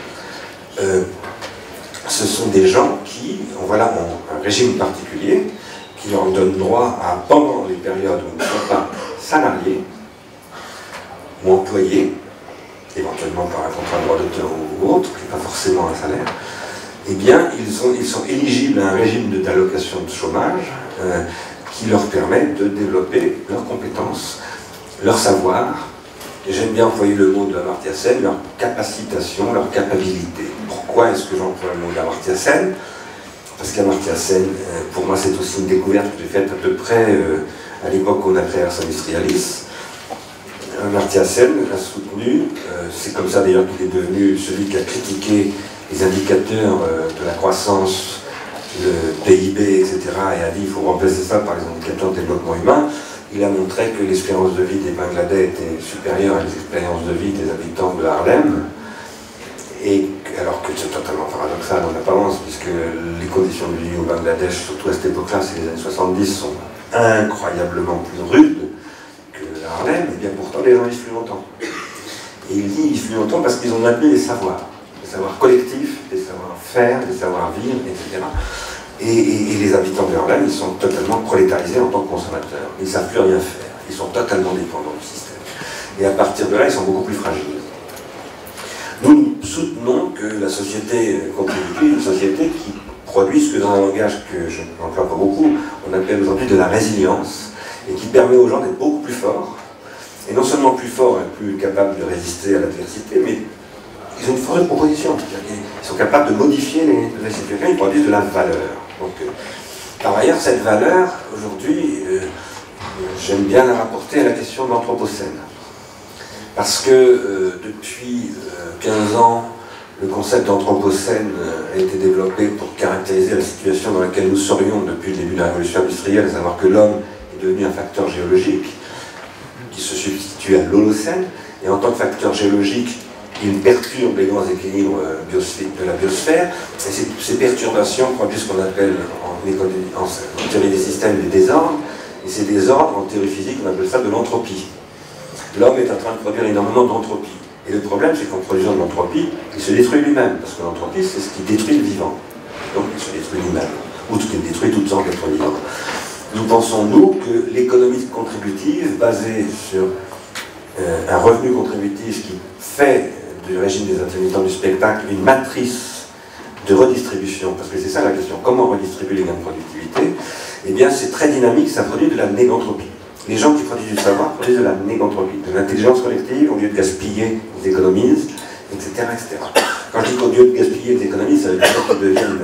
[SPEAKER 2] Ce sont des gens qui ont un régime particulier, qui leur donne droit à, pendant les périodes où ils ne sont pas salariés, ou employés, éventuellement par un contrat de droit d'auteur ou autre, qui n'est pas forcément un salaire, eh bien, ils sont éligibles à un régime d'allocation de chômage qui leur permet de développer leurs compétences, leur savoir, et j'aime bien employer le mot de l'Amartya Sen, leur capacitation, leur capacité. Pourquoi est-ce que j'emploie le mot d'Amartya Sen? Parce qu'Amartya Sen, pour moi, c'est aussi une découverte que j'ai faite à peu près à l'époque où on a créé Ars Industrialis. Amartya Sen a soutenu, c'est comme ça d'ailleurs qu'il est devenu celui qui a critiqué les indicateurs de la croissance, le PIB, etc., et a dit qu'il faut remplacer ça par les indicateurs de développement humain. Il a montré que l'espérance de vie des Bangladais était supérieure à l'espérance de vie des habitants de Harlem, et alors que c'est totalement paradoxal en apparence, puisque les conditions de vie au Bangladesh, surtout à cette époque-là, c'est les années 70, sont incroyablement plus rudes que Harlem, et bien pourtant les gens vivent plus longtemps. Et il dit qu'ils vivent plus longtemps parce qu'ils ont maintenu les savoirs collectifs, des savoir-faire, des savoir-vivre, etc. Et les habitants de Harlem, ils sont totalement prolétarisés en tant que consommateurs. Ils ne savent plus rien faire. Ils sont totalement dépendants du système. Et à partir de là, ils sont beaucoup plus fragiles. Nous soutenons que la société contributive est une société qui produit ce que dans un langage que je n'emploie pas beaucoup, on appelle aujourd'hui de la résilience, et qui permet aux gens d'être beaucoup plus forts, et non seulement plus forts et plus capables de résister à l'adversité, mais ils ont une force de proposition. Ils sont capables de modifier les situations, ils produisent de la valeur. Donc, par ailleurs, cette valeur, aujourd'hui, j'aime bien la rapporter à la question de l'anthropocène. Parce que depuis 15 ans, le concept d'anthropocène a été développé pour caractériser la situation dans laquelle nous serions depuis le début de la révolution industrielle, à savoir que l'homme est devenu un facteur géologique qui se substitue à l'holocène, et en tant que facteur géologique, il perturbe les grands équilibres de la biosphère, et ces perturbations produisent ce qu'on appelle en théorie des systèmes des désordres, et ces désordres, en théorie physique, on appelle ça de l'entropie. L'homme est en train de produire énormément d'entropie. Et le problème, c'est qu'en produisant de l'entropie, il se détruit lui-même, parce que l'entropie, c'est ce qui détruit le vivant. Donc il se détruit lui-même, outre qu'il détruit toute sorte d'êtres vivants. Nous pensons, nous, que l'économie contributive, basée sur un revenu contributif qui fait du régime des intermittents du spectacle une matrice de redistribution, parce que c'est ça la question, comment redistribuer les gains de productivité, eh bien c'est très dynamique, ça produit de la négantropie. Les gens qui produisent du savoir produisent de la négantropie, de l'intelligence collective, au lieu de gaspiller, ils économisent, etc. etc. Quand je dis qu'au lieu de gaspiller, ils économisent, ça veut dire qu'ils deviennent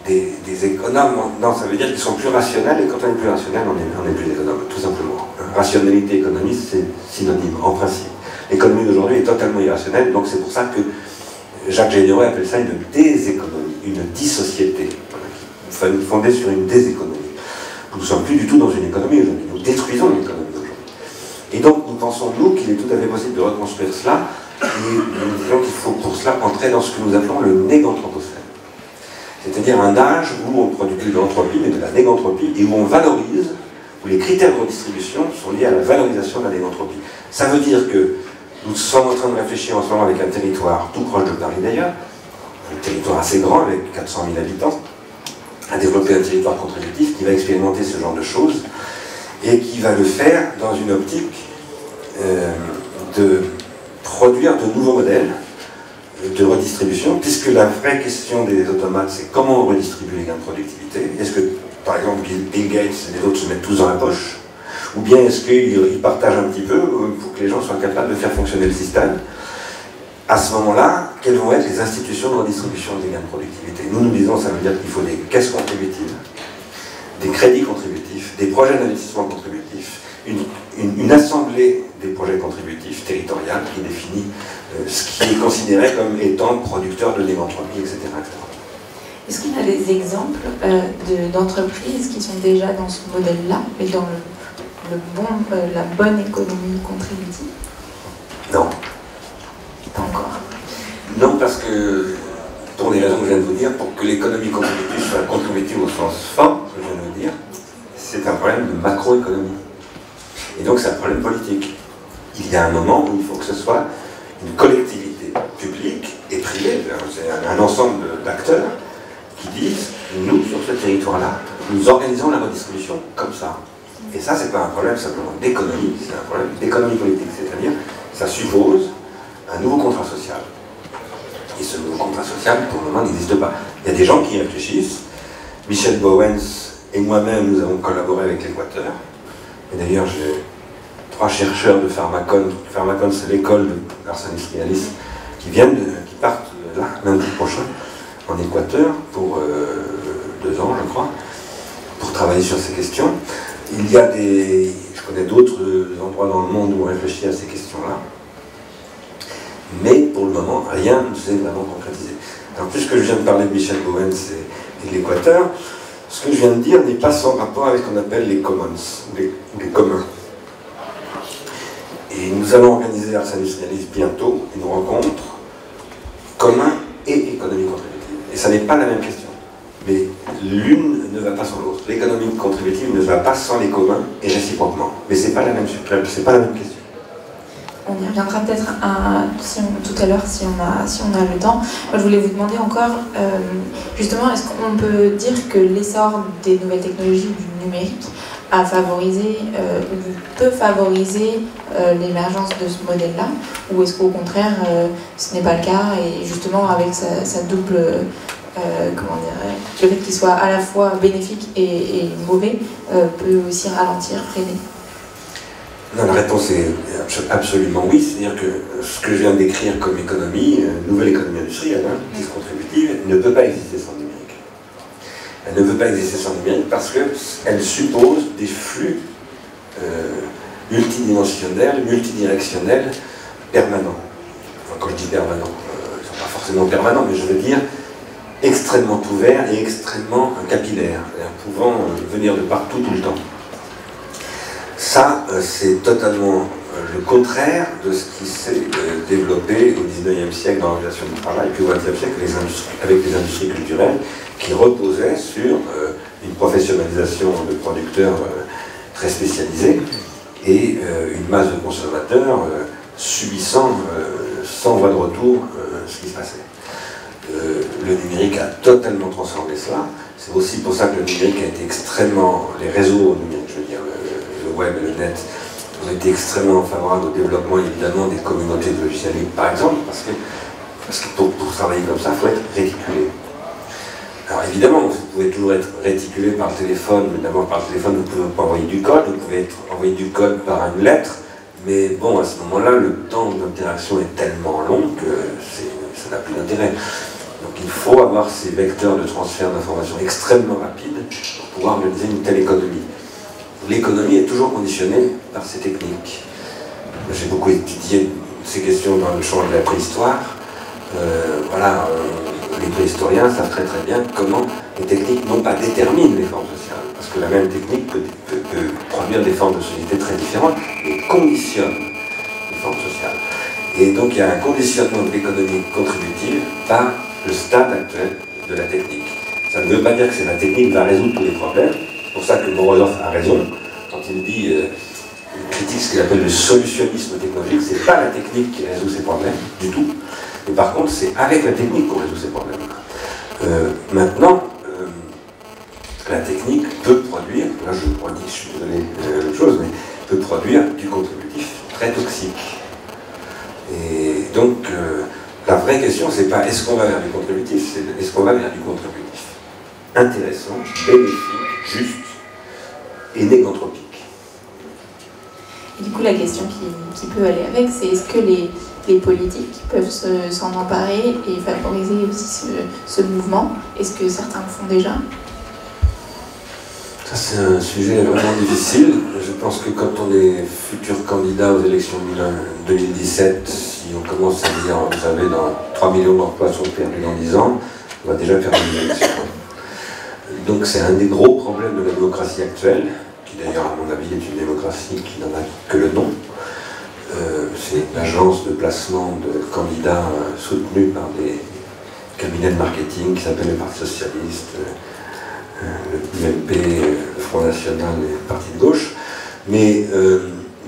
[SPEAKER 2] des économes, non, ça veut dire qu'ils sont plus rationnels, et quand on est plus rationnel, on est plus économe, tout simplement. Rationalité économiste, c'est synonyme, en principe. L'économie d'aujourd'hui est totalement irrationnelle, donc c'est pour ça que Jacques Généreux appelle ça une déséconomie, une dissociété, voilà, qui fondée sur une déséconomie. Nous ne sommes plus du tout dans une économie aujourd'hui, nous détruisons l'économie d'aujourd'hui. Et donc nous pensons, nous, qu'il est tout à fait possible de reconstruire cela, et nous disons qu'il faut pour cela entrer dans ce que nous appelons le néganthroposphère. C'est-à-dire un âge où on ne produit plus de l'anthropie, mais de la néganthropie, et où on valorise, où les critères de redistribution sont liés à la valorisation de la néganthropie. Ça veut dire que nous sommes en train de réfléchir en ce moment avec un territoire tout proche de Paris d'ailleurs, un territoire assez grand avec 400 000 habitants, à développer un territoire contributif qui va expérimenter ce genre de choses et qui va le faire dans une optique de produire de nouveaux modèles de redistribution, puisque la vraie question des automates, c'est comment on redistribue les gains de productivité. Est-ce que, par exemple, Bill Gates et les autres se mettent tous dans la poche, ou bien est-ce qu'ils partagent un petit peu pour que les gens soient capables de faire fonctionner le système? À ce moment-là, quelles vont être les institutions de redistribution des gains de productivité? Nous disons, ça veut dire qu'il faut des caisses contributives, des crédits contributifs, des projets d'investissement contributifs, une assemblée des projets contributifs territoriales qui définit ce qui est considéré comme étant producteur de néganthropie, etc.
[SPEAKER 1] Est-ce qu'il y a des exemples d'entreprises qui sont déjà dans ce modèle-là, mais dans la bonne économie contributive?
[SPEAKER 2] Non.
[SPEAKER 1] Pas encore.
[SPEAKER 2] Non, parce que, pour les raisons que je viens de vous dire, pour que l'économie contributive soit contributive au sens fort, que je viens de vous dire, c'est un problème de macroéconomie. Et donc c'est un problème politique. Il y a un moment où il faut que ce soit une collectivité publique et privée, c'est un ensemble d'acteurs qui disent, nous, sur ce territoire-là, nous organisons la redistribution comme ça. Et ça, c'est pas un problème simplement d'économie, c'est un problème d'économie politique, c'est-à-dire, ça suppose un nouveau contrat social. Et ce nouveau contrat social, pour le moment, n'existe pas. Il y a des gens qui y réfléchissent. Michel Bowens et moi-même, nous avons collaboré avec l'Équateur. Et d'ailleurs, j'ai 3 chercheurs de Pharmacon. Pharmacon, c'est l'école d'Ars Industrialis qui partent là, lundi prochain, en Équateur, pour 2 ans, je crois, pour travailler sur ces questions. Il y a je connais d'autres endroits dans le monde où on réfléchit à ces questions-là. Mais pour le moment, rien ne s'est vraiment concrétisé. Alors, puisque je viens de parler de Michel Bowens et de l'Équateur, ce que je viens de dire n'est pas sans rapport avec ce qu'on appelle les commons, les communs. Et nous allons organiser Ars Industrialis bientôt une rencontre commun et économie contributive. Et ça n'est pas la même question. Mais l'une ne va pas sans l'autre. L'économie contributive ne va pas sans les communs et réciproquement. Mais ce n'est pas la même question.
[SPEAKER 1] On y reviendra peut-être tout à l'heure si on a le temps. Moi, je voulais vous demander encore, justement, est-ce qu'on peut dire que l'essor des nouvelles technologies du numérique a favorisé, ou peut favoriser l'émergence de ce modèle-là, ou est-ce qu'au contraire, ce n'est pas le cas, et justement avec sa double, le fait qu'il soit à la fois bénéfique et mauvais, peut aussi ralentir, freiner?
[SPEAKER 2] Non, la réponse est absolument oui. C'est-à-dire que ce que je viens de décrire comme économie, nouvelle économie industrielle, contributive, ne peut pas exister sans numérique. Elle ne peut pas exister sans numérique parce qu'elle suppose des flux multidimensionnels, multidirectionnels, permanents. Enfin, quand je dis permanents, ils ne sont pas forcément permanents, mais je veux dire extrêmement ouverts et extrêmement capillaires, pouvant venir de partout tout le temps. Ça, c'est totalement le contraire de ce qui s'est développé au XIXe siècle dans l'organisation du travail, puis au XXe siècle avec les industries culturelles, qui reposaient sur une professionnalisation de producteurs très spécialisés et une masse de consommateurs subissant sans voie de retour ce qui se passait. Le numérique a totalement transformé cela. C'est aussi pour ça que le numérique a été les réseaux numériques, je veux dire, le web et le net, ont été extrêmement favorables au développement évidemment des communautés de logiciels libres, par exemple, parce que pour travailler comme ça, il faut être réticulé. Alors évidemment, vous pouvez toujours être réticulé par le téléphone, mais d'abord par le téléphone, vous pouvez pas envoyer du code, vous pouvez envoyer du code par une lettre, mais bon, à ce moment-là, le temps d'interaction est tellement long que ça n'a plus d'intérêt. Donc il faut avoir ces vecteurs de transfert d'informations extrêmement rapides pour pouvoir organiser une telle économie. L'économie est toujours conditionnée par ces techniques. J'ai beaucoup étudié ces questions dans le champ de la préhistoire. les préhistoriens savent très très bien comment les techniques non pas déterminent les formes sociales, parce que la même technique peut produire des formes de société très différentes, mais conditionne les formes sociales. Et donc il y a un conditionnement de l'économie contributive par le stade actuel de la technique. Ça ne veut pas dire que c'est la technique qui va résoudre tous les problèmes. C'est pour ça que Morozov a raison quand il dit, il critique ce qu'il appelle le solutionnisme technologique. C'est pas la technique qui résout ces problèmes du tout, mais par contre c'est avec la technique qu'on résout ces problèmes. Maintenant, la technique peut produire, là je redis, je suis désolé, la même chose, mais peut produire du contributif très toxique. Et donc, la vraie question, c'est pas est-ce qu'on va vers du contributif, c'est est-ce qu'on va vers du contributif intéressant, bénéfique, juste et néganthropique.
[SPEAKER 1] Et du coup, la question qui peut aller avec, c'est est-ce que les politiques peuvent s'en emparer et favoriser aussi ce mouvement? Est-ce que certains le font déjà?
[SPEAKER 2] Ça, c'est un sujet vraiment difficile. Je pense que quand on est futur candidat aux élections 2017, si on commence à dire, vous savez, dans 3 millions d'emplois sont perdus dans 10 ans, on va déjà perdre les élections. Donc c'est un des gros problèmes de la démocratie actuelle, qui d'ailleurs, à mon avis, est une démocratie qui n'en a que le nom. C'est l'agence de placement de candidats soutenue par des cabinets de marketing qui s'appellent le Parti Socialiste, le UMP, le Front National et le Parti de gauche. Mais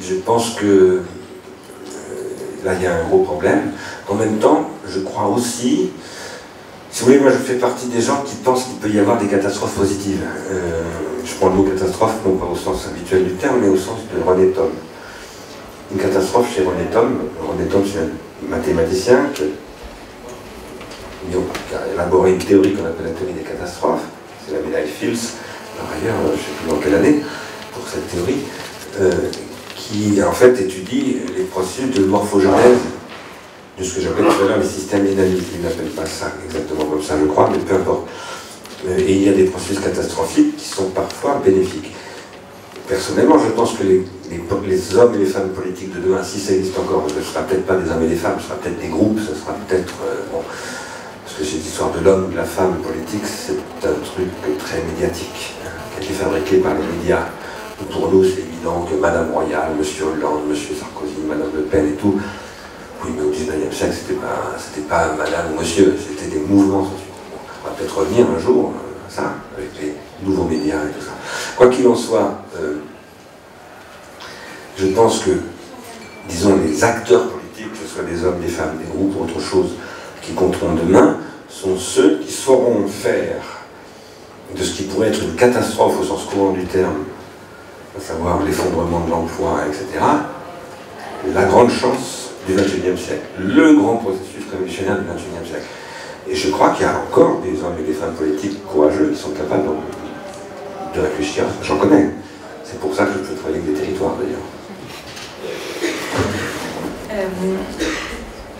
[SPEAKER 2] je pense que là, il y a un gros problème. En même temps, je crois aussi, si vous voulez, moi je fais partie des gens qui pensent qu'il peut y avoir des catastrophes positives. Je prends le mot catastrophe, non pas au sens habituel du terme, mais au sens de René Thom. Une catastrophe chez René Thom. René Thom, c'est un mathématicien qui a élaboré une théorie qu'on appelle la théorie des catastrophes. C'est la médaille Fields, par ailleurs, je ne sais plus dans quelle année, pour cette théorie, qui en fait étudie les processus de morphogenèse de ce que j'appelle tout à l'heure les systèmes dynamiques. Ils n'appellent pas ça exactement comme ça, je crois, mais peu importe. Et il y a des processus catastrophiques qui sont parfois bénéfiques. Personnellement, je pense que les hommes et les femmes politiques de demain, si ça existe encore, parce que ce ne sera peut-être pas des hommes et des femmes, ce sera peut-être des groupes, ce sera peut-être... bon, parce que cette histoire de l'homme ou de la femme politique, c'est un truc très médiatique, qui a été fabriqué par les médias. Pour nous, c'est évident que Madame Royal, Monsieur Hollande, Monsieur Sarkozy, Madame Le Pen et tout, oui, mais au XIXe siècle, c'était pas Madame ou Monsieur, c'était des mouvements sociaux. On va peut-être revenir un jour à ça, avec les nouveaux médias et tout ça. Quoi qu'il en soit, je pense que, disons, les acteurs politiques, que ce soit des hommes, des femmes, des groupes ou autre chose, qui compteront demain, sont ceux qui sauront faire de ce qui pourrait être une catastrophe au sens courant du terme, à savoir l'effondrement de l'emploi, etc., la grande chance du XXIe siècle, le grand processus révolutionnaire du XXIe siècle. Et je crois qu'il y a encore des hommes et des femmes politiques courageux qui sont capables de réfléchir. J'en connais. C'est pour ça que je peux travailler avec des territoires, d'ailleurs.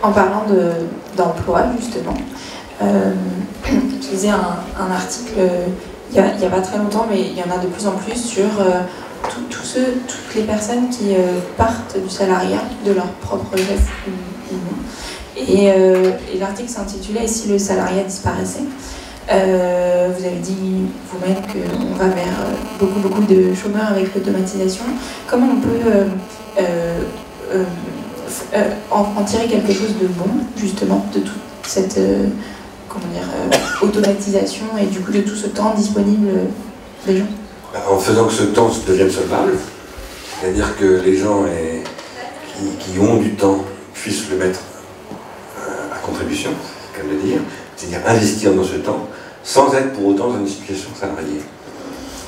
[SPEAKER 1] En parlant d'emploi, justement, je lisais un article il n'y a pas très longtemps, mais il y en a de plus en plus sur toutes les personnes qui partent du salariat de leur propre chef ou non. Et l'article s'intitulait « Et si le salariat disparaissait ?» Vous avez dit vous-même qu'on va vers beaucoup de chômeurs avec l'automatisation. Comment on peut en tirer quelque chose de bon, justement, de toute cette automatisation et du coup de tout ce temps disponible des gens?
[SPEAKER 2] En faisant que ce temps devienne solvable, c'est-à-dire que les gens qui ont du temps puissent le mettre à contribution, c'est le cas de le dire, c'est-à-dire investir dans ce temps, sans être pour autant dans une situation salariée.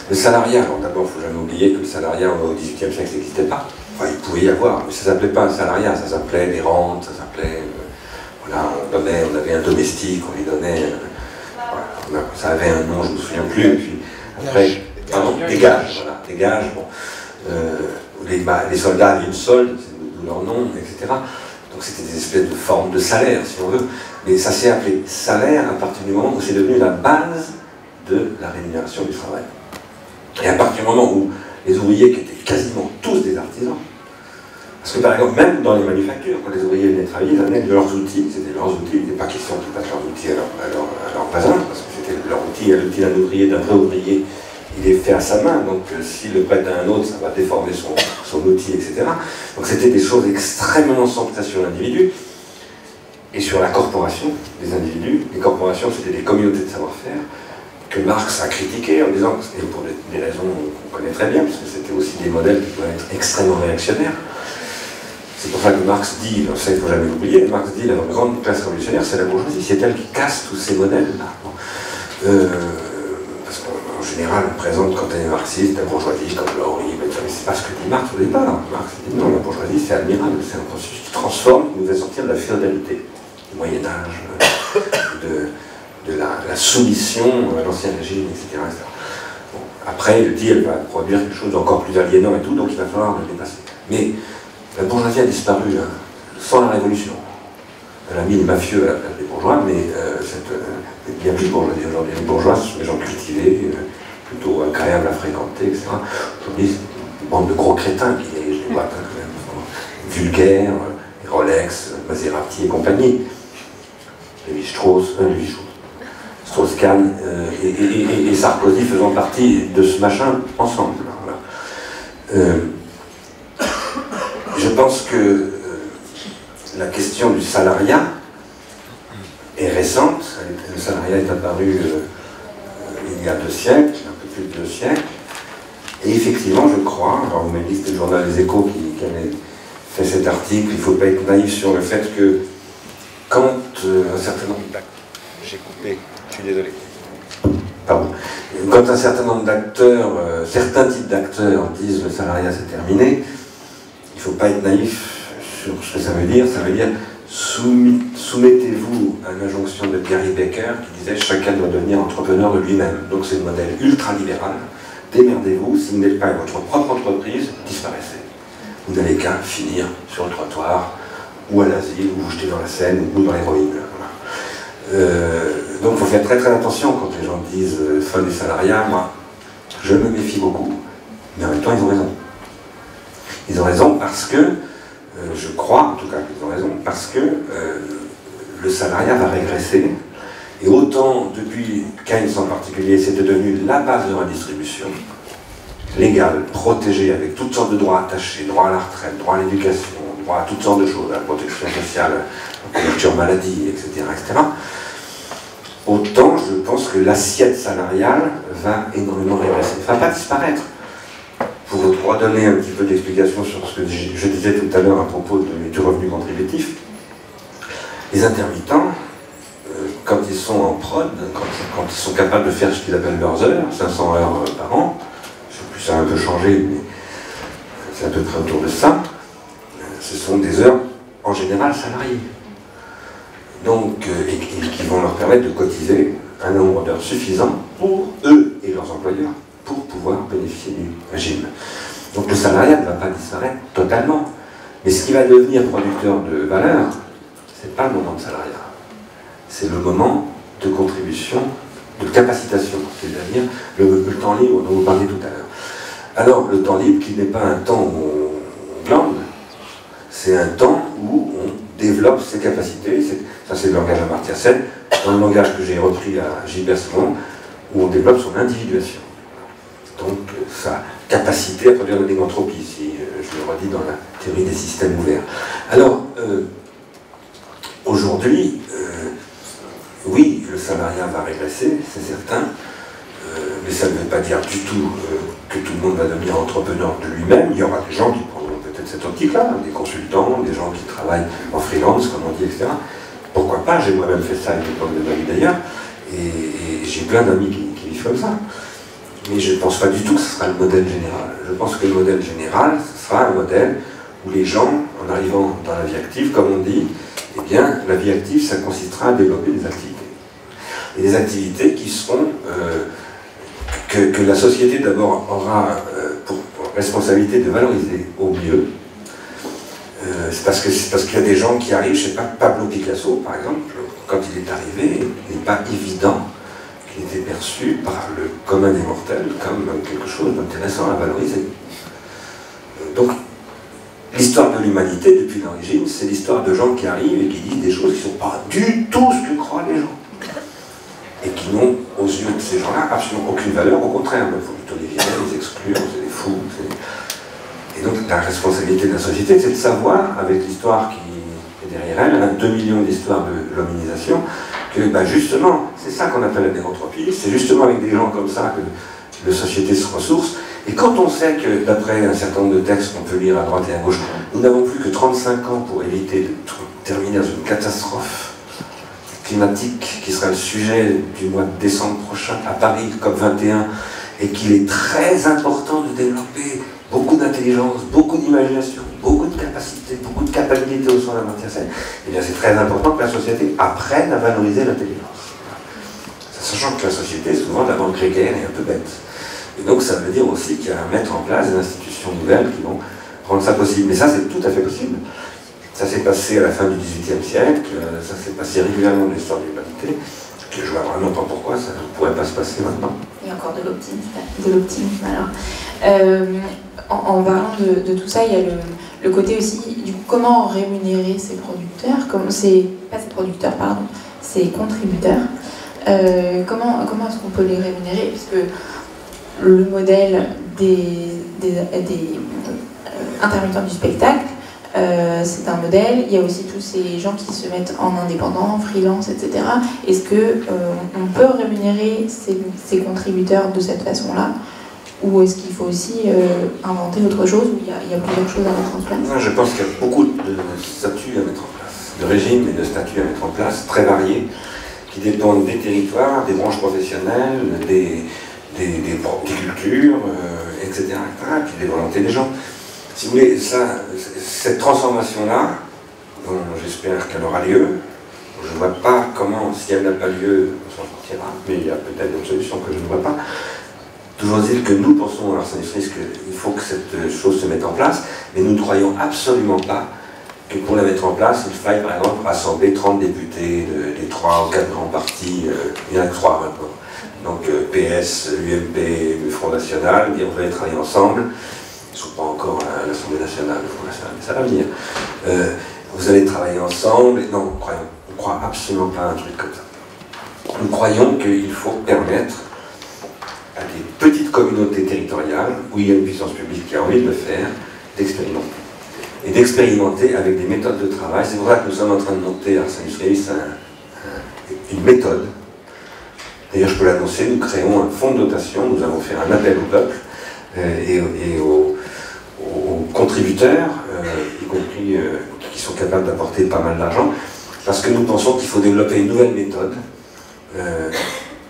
[SPEAKER 2] Le salariat, alors d'abord, il ne faut jamais oublier que le salariat au XVIIIe siècle n'existait pas. Enfin, il pouvait y avoir, mais ça ne s'appelait pas un salariat, ça s'appelait des rentes, ça s'appelait... voilà, on avait un domestique, on lui donnait... voilà, ça avait un nom, je ne me souviens plus, et puis après... Pardon, des gages, voilà, des gages, bon. Les soldats avaient une solde, c'est leur nom, etc. Donc c'était des espèces de formes de salaire, si on veut. Mais ça s'est appelé salaire à partir du moment où c'est devenu la base de la rémunération du travail. Et à partir du moment où les ouvriers, qui étaient quasiment tous des artisans, Parce que par exemple, même dans les manufactures, quand les ouvriers venaient travailler, ils amenaient leurs outils, c'était leurs outils, il n'était pas question qu'ils passent leurs outils à leurs voisins, parce que c'était leur outil, l'outil d'un ouvrier, d'un vrai ouvrier, il est fait à sa main, donc s'il le prête à un autre, ça va déformer son outil, etc. Donc c'était des choses extrêmement centrées sur l'individu et sur la corporation des individus. Les corporations, c'était des communautés de savoir-faire que Marx a critiqué en disant, et pour des raisons qu'on connaît très bien, parce que c'était aussi des modèles qui pouvaient être extrêmement réactionnaires. C'est pour ça que Marx dit, ça il ne faut jamais l'oublier, Marx dit la grande classe révolutionnaire, c'est la bourgeoisie, c'est elle qui casse tous ces modèles-là. Parce qu'en général, on présente quand elle est marxiste, la bourgeoisie comme l'horrible, mais c'est pas ce que dit Marx au départ. Marx dit non, la bourgeoisie c'est admirable, c'est un processus qui transforme, qui nous fait sortir de la féodalité, du Moyen-Âge, de la soumission à l'ancien régime, etc. Bon, après, il dit elle va produire quelque chose d'encore plus aliénant et tout, donc il va falloir le dépasser. Mais la bourgeoisie a disparu hein, sans la révolution. Elle a mis les mafieux à la place des bourgeois, mais il n'y a plus de bourgeoisie aujourd'hui. Les bourgeois, ce sont des gens cultivés, plutôt agréables à fréquenter, etc. Aujourd'hui, c'est une bande de gros crétins qui les boîtes, hein, quand même, vulgaires, Rolex, Maserati et compagnie. Strauss-Kahn et Sarkozy faisant partie de ce machin ensemble. Voilà. Je pense que la question du salariat est récente. Le salariat est apparu il y a 2 siècles, un peu plus de 2 siècles. Et effectivement, je crois, alors vous m'avez dit que c'était le journal Les Échos qui avait fait cet article, il ne faut pas être naïf sur le fait que quand un certain nombre d'acteurs... J'ai coupé, je suis désolé. Pardon. Quand un certain nombre d'acteurs, certains types d'acteurs disent le salariat c'est terminé, il ne faut pas être naïf sur ce que ça veut dire. Ça veut dire soumettez-vous à une injonction de Gary Becker qui disait chacun doit devenir entrepreneur de lui-même. Donc c'est le modèle ultra-libéral. Démerdez-vous, si vous n'êtes pas votre propre entreprise, disparaissez. Vous n'allez qu'à finir sur le trottoir, ou à l'asile, ou vous jeter dans la Seine, ou dans l'héroïne. Voilà. Donc il faut faire très très attention quand les gens disent fin des salariats. Moi, je me méfie beaucoup, mais en même temps ils ont raison. Ils ont raison parce que, je crois en tout cas qu'ils ont raison, parce que le salariat va régresser, et autant depuis Keynes en particulier, c'était devenu la base de redistribution, légale, protégée, avec toutes sortes de droits attachés, droit à la retraite, droit à l'éducation, droit à toutes sortes de choses, à la protection sociale, la couverture maladie, etc., etc. Autant je pense que l'assiette salariale va énormément régresser. Ça ne va pas disparaître. Pour vous redonner un petit peu d'explication sur ce que je disais tout à l'heure à propos du revenu contributif, les intermittents, quand ils sont en prod, quand ils sont capables de faire ce qu'ils appellent leurs heures, 500 heures par an, je sais plus, ça a un peu changé, mais c'est à peu près autour de ça, ce sont des heures en général salariées. Donc, et qui vont leur permettre de cotiser un nombre d'heures suffisant pour eux et leurs employeurs pour pouvoir bénéficier du régime. Donc le salariat ne va pas disparaître totalement. Mais ce qui va devenir producteur de valeur, ce n'est pas le moment de salariat. C'est le moment de contribution, de capacitation, c'est-à-dire le temps libre dont vous parliez tout à l'heure. Alors, le temps libre, qui n'est pas un temps où on glande, c'est un temps où on développe ses capacités. Ça, c'est le langage d'Amartya Sen, dans le langage que j'ai repris à Gilbert Simon, où on développe son individuation. Donc, sa capacité à produire de l'égantropie, si je le redis dans la théorie des systèmes ouverts. Alors, aujourd'hui, oui, le salariat va régresser, c'est certain, mais ça ne veut pas dire du tout que tout le monde va devenir entrepreneur de lui-même. Il y aura des gens qui prendront peut-être cette optique-là, des consultants, des gens qui travaillent en freelance, comme on dit, etc. Pourquoi pas? J'ai moi-même fait ça à une époque de ma vie d'ailleurs, et j'ai plein d'amis qui vivent comme ça. Mais je ne pense pas du tout que ce sera le modèle général. Je pense que le modèle général, ce sera un modèle où les gens, en arrivant dans la vie active, comme on dit, eh bien, la vie active, ça consistera à développer des activités. Et des activités qui seront, que la société d'abord aura pour responsabilité de valoriser au mieux. C'est parce qu'il y a des gens qui arrivent, je ne sais pas, Pablo Picasso, par exemple, quand il est arrivé, il n'est pas évident qu'il était perçu par le commun des mortels comme quelque chose d'intéressant à valoriser. Donc, L'histoire de l'humanité, depuis l'origine, c'est l'histoire de gens qui arrivent et qui disent des choses qui ne sont pas du tout ce que croient les gens. Et qui n'ont, aux yeux de ces gens-là, absolument aucune valeur. Au contraire, il faut plutôt les virer, les exclure, c'est des fous. Et donc, la responsabilité de la société, c'est de savoir, avec l'histoire qui est derrière elle, 2 millions d'histoires de l'hominisation, que justement, c'est ça qu'on appelle la déranthropie, c'est justement avec des gens comme ça que la société se ressource. Et quand on sait que, d'après un certain nombre de textes qu'on peut lire à droite et à gauche, nous n'avons plus que 35 ans pour éviter de terminer dans une catastrophe climatique qui sera le sujet du mois de décembre prochain à Paris, COP21, et qu'il est très important de développer beaucoup d'intelligence, beaucoup d'imagination, beaucoup de capacités, beaucoup de capacité au sein de la matière saine, eh bien c'est très important que la société apprenne à valoriser l'intelligence. Sachant que la société est souvent d'abord grégaire et un peu bête. Et donc ça veut dire aussi qu'il y a à mettre en place des institutions nouvelles qui vont rendre ça possible. Mais ça c'est tout à fait possible. Ça s'est passé à la fin du XVIIIe siècle, ça s'est passé régulièrement dans l'histoire de l'humanité, que je vois vraiment pas pourquoi ça ne pourrait pas se passer maintenant.
[SPEAKER 1] Il y a encore de l'optimisme alors. En parlant de tout ça, il y a le côté aussi du coup, comment rémunérer ces producteurs, pas ces producteurs, pardon, ces contributeurs. Comment est-ce qu'on peut les rémunérer, puisque le modèle des intermittents du spectacle, c'est un modèle. Il y a aussi tous ces gens qui se mettent en indépendant, freelance, etc. Est-ce qu'on peut rémunérer ces contributeurs de cette façon-là, ou est-ce qu'il faut aussi inventer autre chose, où il y a plusieurs choses à mettre en place?
[SPEAKER 2] Je pense qu'il y a beaucoup de statuts à mettre en place, de régimes et de statuts à mettre en place, très variés, qui dépendent des territoires, des branches professionnelles, des cultures, etc., et puis des volontés des gens. Si vous voulez, cette transformation-là, dont j'espère qu'elle aura lieu, je ne vois pas comment, si elle n'a pas lieu, on s'en sortira, mais il y a peut-être une solution que je ne vois pas. Toujours est-il que nous pensons à l'Arsenis qu'il faut que cette chose se mette en place, mais nous ne croyons absolument pas que pour la mettre en place, il faille par exemple rassembler 30 députés des 3 ou 4 grands partis, il y en a que 3 maintenant. Donc PS, l'UMP, le Front National, on va travailler ensemble. Ils ne sont pas encore à l'Assemblée nationale, le Front National, mais ça va venir. Vous allez travailler ensemble. Non, on ne croit absolument pas à un truc comme ça. Nous croyons qu'il faut permettre à des petites communautés territoriales, où il y a une puissance publique qui a envie de le faire, d'expérimenter. Et d'expérimenter avec des méthodes de travail. C'est pour ça que nous sommes en train de monter à Arsenis une méthode. D'ailleurs, je peux l'annoncer, nous créons un fonds de dotation, nous allons faire un appel au peuple et aux contributeurs, y compris qui sont capables d'apporter pas mal d'argent, parce que nous pensons qu'il faut développer une nouvelle méthode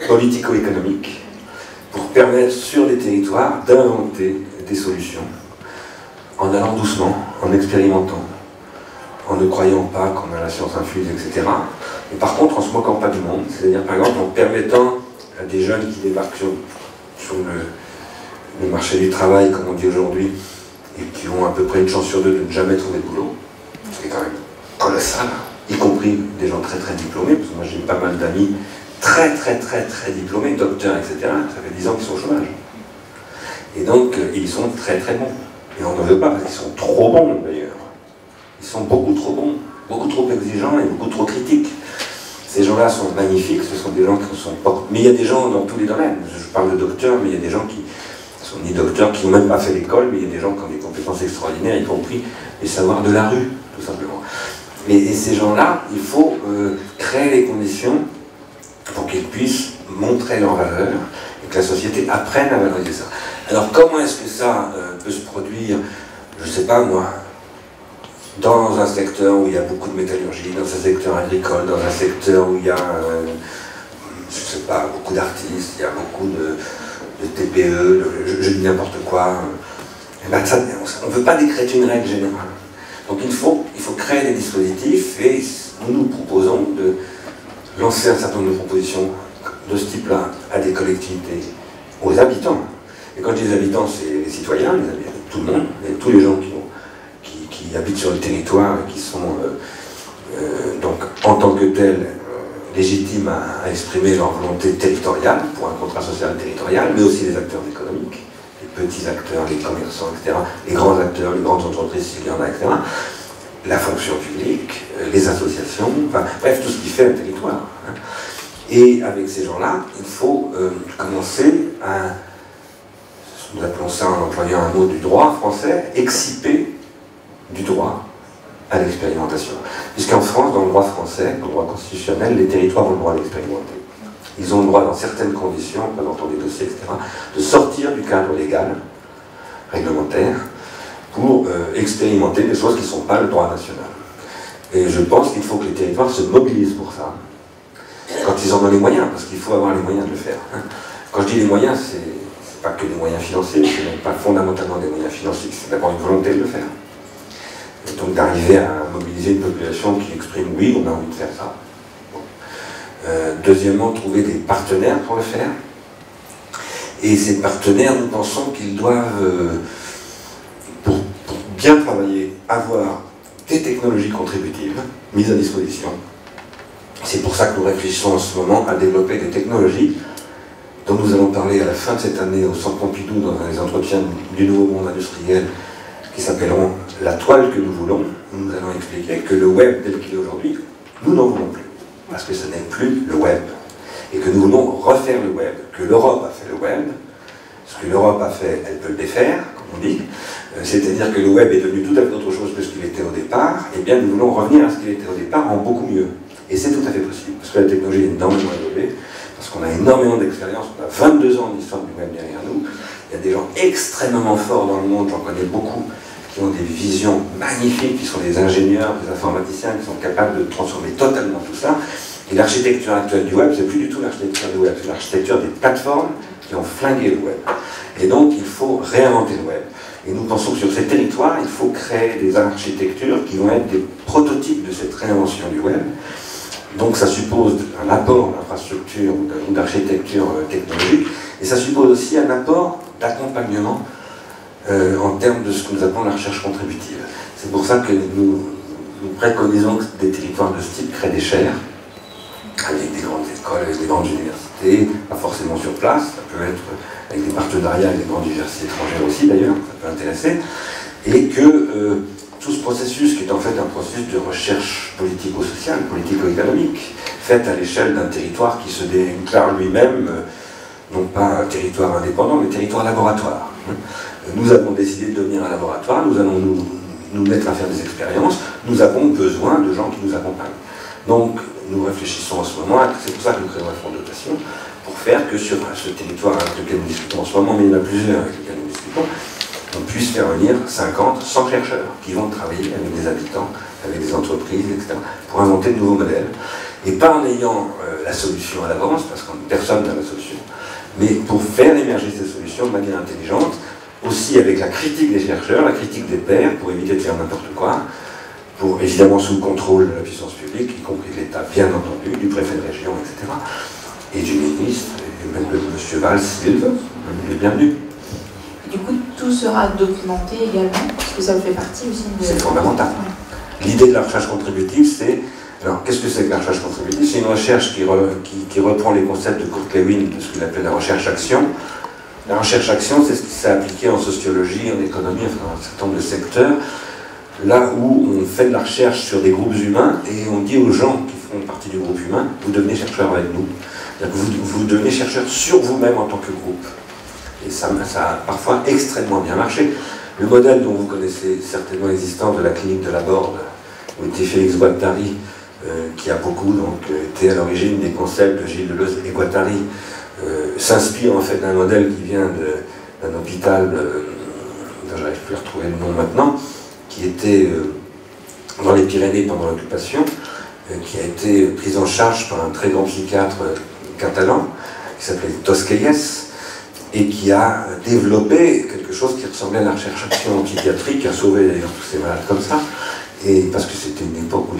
[SPEAKER 2] politico-économique pour permettre sur les territoires d'inventer des solutions en allant doucement, en expérimentant, en ne croyant pas qu'on a la science infuse, etc. Et par contre, en ne se moquant pas du monde, c'est-à-dire par exemple en permettant à des jeunes qui débarquent sur le marché du travail, comme on dit aujourd'hui, et qui ont à peu près une chance sur 2 de ne jamais trouver de boulot, c'est quand même colossal, y compris des gens très très diplômés, parce que moi j'ai pas mal d'amis très diplômés, docteurs, etc. Ça fait 10 ans qu'ils sont au chômage. Et donc ils sont très très bons. Et on ne veut pas parce qu'ils sont trop bons d'ailleurs. Ils sont beaucoup trop bons, beaucoup trop exigeants et beaucoup trop critiques. Ces gens-là sont magnifiques, ce sont des gens qui sont pas... Mais il y a des gens dans tous les domaines. Je parle de docteurs, mais il y a des gens qui sont ni docteurs, qui n'ont même pas fait l'école, mais il y a des gens qui ont des compétences extraordinaires, y compris les savoirs de la rue, tout simplement. Et ces gens-là, il faut créer les conditions pour qu'ils puissent montrer leur valeur et que la société apprenne à valoriser ça. Alors comment est-ce que ça peut se produire? Je ne sais pas moi, dans un secteur où il y a beaucoup de métallurgie, dans un secteur agricole, dans un secteur où il y a, je ne sais pas, beaucoup d'artistes, il y a beaucoup de TPE, je dis n'importe quoi. Et ben ça, on ne veut pas décréter une règle générale. Donc il faut créer des dispositifs et nous proposons de lancer un certain nombre de propositions de ce type-là à des collectivités, aux habitants. Et quand je dis les habitants, c'est les citoyens, tout le monde, tous les gens qui habitent sur le territoire et qui sont donc en tant que tels légitimes à exprimer leur volonté territoriale pour un contrat social territorial, mais aussi les acteurs économiques, les petits acteurs, les commerçants, etc., les grands acteurs, les grandes entreprises, s'il y en a, etc., la fonction publique, les associations, enfin, bref, tout ce qui fait un territoire. Hein. Et avec ces gens-là, il faut commencer à, nous appelons ça en employant un mot du droit français, exciper du droit à l'expérimentation. Puisqu'en France, dans le droit français, dans le droit constitutionnel, les territoires ont le droit d'expérimenter. Ils ont le droit, dans certaines conditions, présentant des dossiers, etc., de sortir du cadre légal, réglementaire, pour expérimenter des choses qui ne sont pas le droit national. Et je pense qu'il faut que les territoires se mobilisent pour ça, quand ils en ont les moyens, parce qu'il faut avoir les moyens de le faire. Quand je dis les moyens, c'est pas que des moyens financiers, c'est même pas fondamentalement des moyens financiers, c'est d'abord une volonté de le faire. Et donc d'arriver à mobiliser une population qui exprime « oui, on a envie de faire ça ». Deuxièmement, trouver des partenaires pour le faire. Et ces partenaires, nous pensons qu'ils doivent, pour bien travailler, avoir des technologies contributives mises à disposition. C'est pour ça que nous réfléchissons en ce moment à développer des technologies dont nous allons parler à la fin de cette année au Centre Pompidou dans les entretiens du nouveau monde industriel qui s'appelleront « La toile que nous voulons ». Nous allons expliquer que le web tel qu'il est aujourd'hui, nous n'en voulons plus. Parce que ce n'est plus le web. Et que nous voulons refaire le web. Que l'Europe a fait le web. Ce que l'Europe a fait, elle peut le défaire, comme on dit. C'est-à-dire que le web est devenu tout à fait autre chose que ce qu'il était au départ. Eh bien, nous voulons revenir à ce qu'il était au départ en beaucoup mieux. Et c'est tout à fait possible. Parce que la technologie est énormément évoluée. Parce qu'on a énormément d'expérience. On a 22 ans d'histoire du web derrière nous. Il y a des gens extrêmement forts dans le monde, j'en connais beaucoup, qui ont des visions magnifiques, qui sont des ingénieurs, des informaticiens, qui sont capables de transformer totalement tout ça. Et l'architecture actuelle du web, c'est plus du tout l'architecture du web, c'est l'architecture des plateformes qui ont flingué le web. Et donc, il faut réinventer le web. Et nous pensons que sur ces territoires, il faut créer des architectures qui vont être des prototypes de cette réinvention du web. Donc, ça suppose un apport d'infrastructure ou d'architecture technologique, et ça suppose aussi un apport d'accompagnement en termes de ce que nous appelons la recherche contributive. C'est pour ça que nous préconisons que des territoires de ce type créent des chaires, avec des grandes écoles, avec des grandes universités, pas forcément sur place, ça peut être avec des partenariats avec des grandes universités étrangères aussi d'ailleurs, ça peut intéresser, et que tout ce processus, qui est en fait un processus de recherche politico-sociale, politico-économique, fait à l'échelle d'un territoire qui se déclare lui-même, non pas un territoire indépendant, mais territoire laboratoire. Nous avons décidé de devenir un laboratoire, nous allons nous mettre à faire des expériences, nous avons besoin de gens qui nous accompagnent. Donc, nous réfléchissons en ce moment, c'est pour ça que nous créons un fonds de dotation, pour faire que sur ce territoire avec lequel nous discutons en ce moment, mais il y en a plusieurs avec lesquels nous discutons, on puisse faire venir 50, 100 chercheurs qui vont travailler avec des habitants, avec des entreprises, etc., pour inventer de nouveaux modèles. Et pas en ayant la solution à l'avance, parce que personne n'a la solution, mais pour faire émerger ces solutions de manière intelligente, aussi avec la critique des chercheurs, la critique des pairs, pour éviter de faire n'importe quoi, pour évidemment sous le contrôle de la puissance publique, y compris de l'État, bien entendu, du préfet de région, etc., et du ministre, et même de M. Valls, Sylve, il est bienvenu.
[SPEAKER 1] Du coup, tout sera documenté également, parce que ça fait partie aussi de...
[SPEAKER 2] C'est fondamental. L'idée de la recherche contributive, c'est... Alors, qu'est-ce que c'est que la recherche contributive? C'est une recherche qui reprend les concepts de Kurt Lewin, de ce qu'il appelle la recherche-action. La recherche-action, c'est ce qui s'est appliqué en sociologie, en économie, enfin, dans un certain nombre de secteurs, là où on fait de la recherche sur des groupes humains et on dit aux gens qui font partie du groupe humain, vous devenez chercheur avec nous. C'est-à-dire que vous devenez chercheur sur vous-même en tant que groupe. Et ça a parfois extrêmement bien marché. Le modèle dont vous connaissez certainement l'existence de la clinique de la Borde, où était Félix Guattari, qui a beaucoup été à l'origine des concepts de Gilles Deleuze et Guattari, s'inspire en fait d'un modèle qui vient d'un hôpital, dont j'arrive plus à retrouver le nom maintenant, qui était dans les Pyrénées pendant l'occupation, qui a été pris en charge par un très grand psychiatre catalan, qui s'appelait Tosquelles, et qui a développé quelque chose qui ressemblait à la recherche-action en psychiatrie, qui a sauvé d'ailleurs tous ces malades comme ça, et parce que c'était une époque où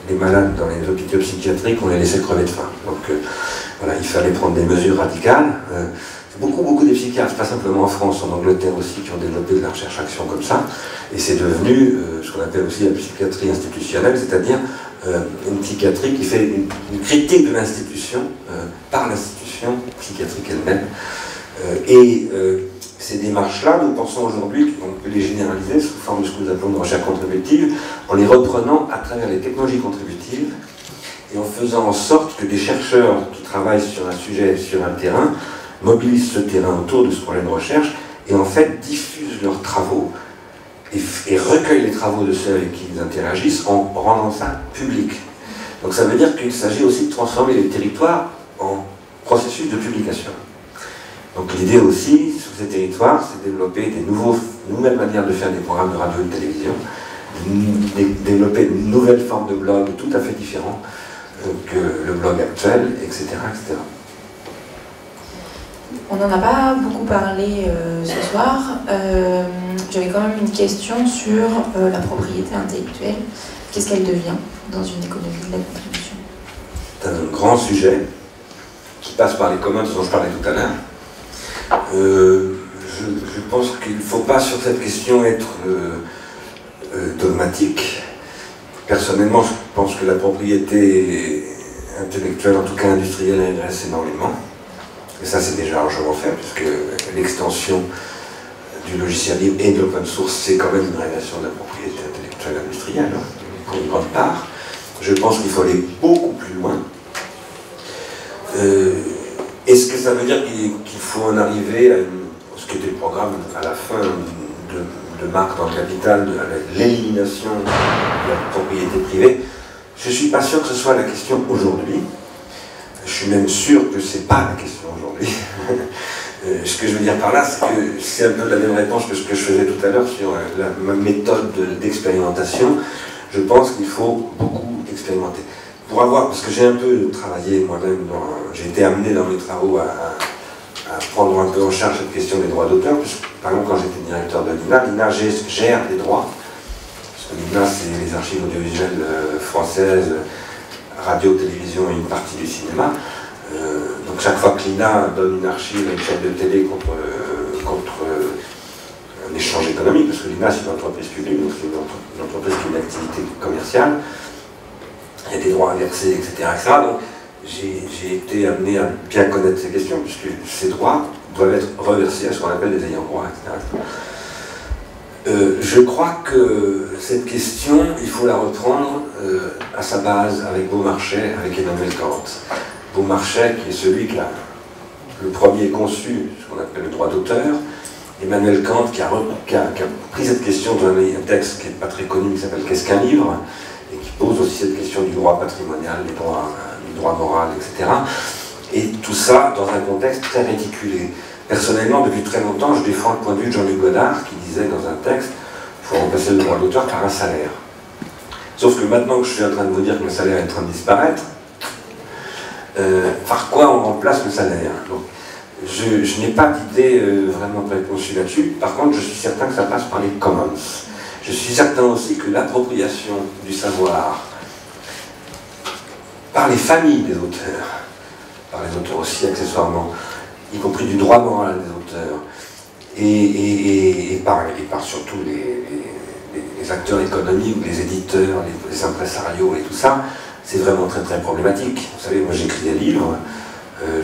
[SPEAKER 2] les malades dans les hôpitaux psychiatriques, on les laissait crever de faim. Donc voilà, il fallait prendre des mesures radicales. Beaucoup des psychiatres, pas simplement en France, en Angleterre aussi, qui ont développé de la recherche-action comme ça, et c'est devenu ce qu'on appelle aussi la psychiatrie institutionnelle, c'est-à-dire une psychiatrie qui fait une critique de l'institution par l'institution psychiatrique elle-même, Ces démarches-là, nous pensons aujourd'hui qu'on peut les généraliser sous forme de ce que nous appelons de recherche contributive, en les reprenant à travers les technologies contributives et en faisant en sorte que des chercheurs qui travaillent sur un sujet, sur un terrain, mobilisent ce terrain autour de ce projet de recherche et en fait diffusent leurs travaux et recueillent les travaux de ceux avec qui ils interagissent en rendant ça public. Donc ça veut dire qu'il s'agit aussi de transformer les territoires en processus de publication. Donc l'idée aussi, sur ces territoires, c'est de développer des nouvelles manières de faire des programmes de radio et de télévision, développer de nouvelles formes de blogs tout à fait différents que le blog actuel, etc., etc.
[SPEAKER 1] On n'en a pas beaucoup parlé ce soir. J'avais quand même une question sur la propriété intellectuelle. Qu'est-ce qu'elle devient dans une économie de la contribution?
[SPEAKER 2] C'est un grand sujet qui passe par les commons dont je parlais tout à l'heure. Je pense qu'il ne faut pas sur cette question être dogmatique. Personnellement, je pense que la propriété intellectuelle, en tout cas industrielle, régresse énormément. Et ça, c'est déjà largement fait, puisque l'extension du logiciel libre et de l'open source, c'est quand même une régression de la propriété intellectuelle industrielle, hein, pour une grande part. Je pense qu'il faut aller beaucoup plus loin. Est-ce que ça veut dire qu'il faut en arriver à ce qui était le programme à la fin de Marx dans le Capital, avec l'élimination de la propriété privée? Je ne suis pas sûr que ce soit la question aujourd'hui. Je suis même sûr que ce n'est pas la question aujourd'hui. Ce que je veux dire par là, c'est que c'est un peu la même réponse que ce que je faisais tout à l'heure sur ma méthode d'expérimentation. Je pense qu'il faut beaucoup expérimenter. Pour avoir, parce que j'ai un peu travaillé moi-même, j'ai été amené dans mes travaux à prendre un peu en charge cette question des droits d'auteur, puisque par exemple quand j'étais directeur de l'INA, l'INA gère des droits, parce que l'INA c'est les archives audiovisuelles françaises, radio, télévision et une partie du cinéma. Donc chaque fois que l'INA donne une archive à une chaîne de télé contre un échange économique, parce que l'INA c'est une entreprise publique, donc c'est une entreprise qui a une activité commerciale, il y a des droits à verser, etc. Donc j'ai été amené à bien connaître ces questions, puisque ces droits doivent être reversés à ce qu'on appelle des ayants droit, etc. Je crois que cette question, il faut la reprendre à sa base avec Beaumarchais, avec Emmanuel Kant. Beaumarchais, qui est celui qui a le premier conçu ce qu'on appelle le droit d'auteur. Emmanuel Kant, qui a pris cette question dans un texte qui n'est pas très connu, qui s'appelle « Qu'est-ce qu'un livre ?» et qui pose aussi cette question du droit patrimonial, du droit moral, etc. Et tout ça dans un contexte très réticulé. Personnellement, depuis très longtemps, je défends le point de vue de Jean-Luc Godard, qui disait dans un texte qu'il faut remplacer le droit d'auteur par un salaire. Sauf que maintenant que je suis en train de vous dire que le salaire est en train de disparaître, par quoi on remplace le salaire? Donc, je n'ai pas d'idée vraiment préconçue là-dessus. Par contre, je suis certain que ça passe par les commons. Je suis certain aussi que l'appropriation du savoir par les familles des auteurs, par les auteurs aussi accessoirement, y compris du droit moral des auteurs, et par surtout les acteurs économiques, les éditeurs, les impresarios et tout ça, c'est vraiment très très problématique. Vous savez, moi j'écris des livres,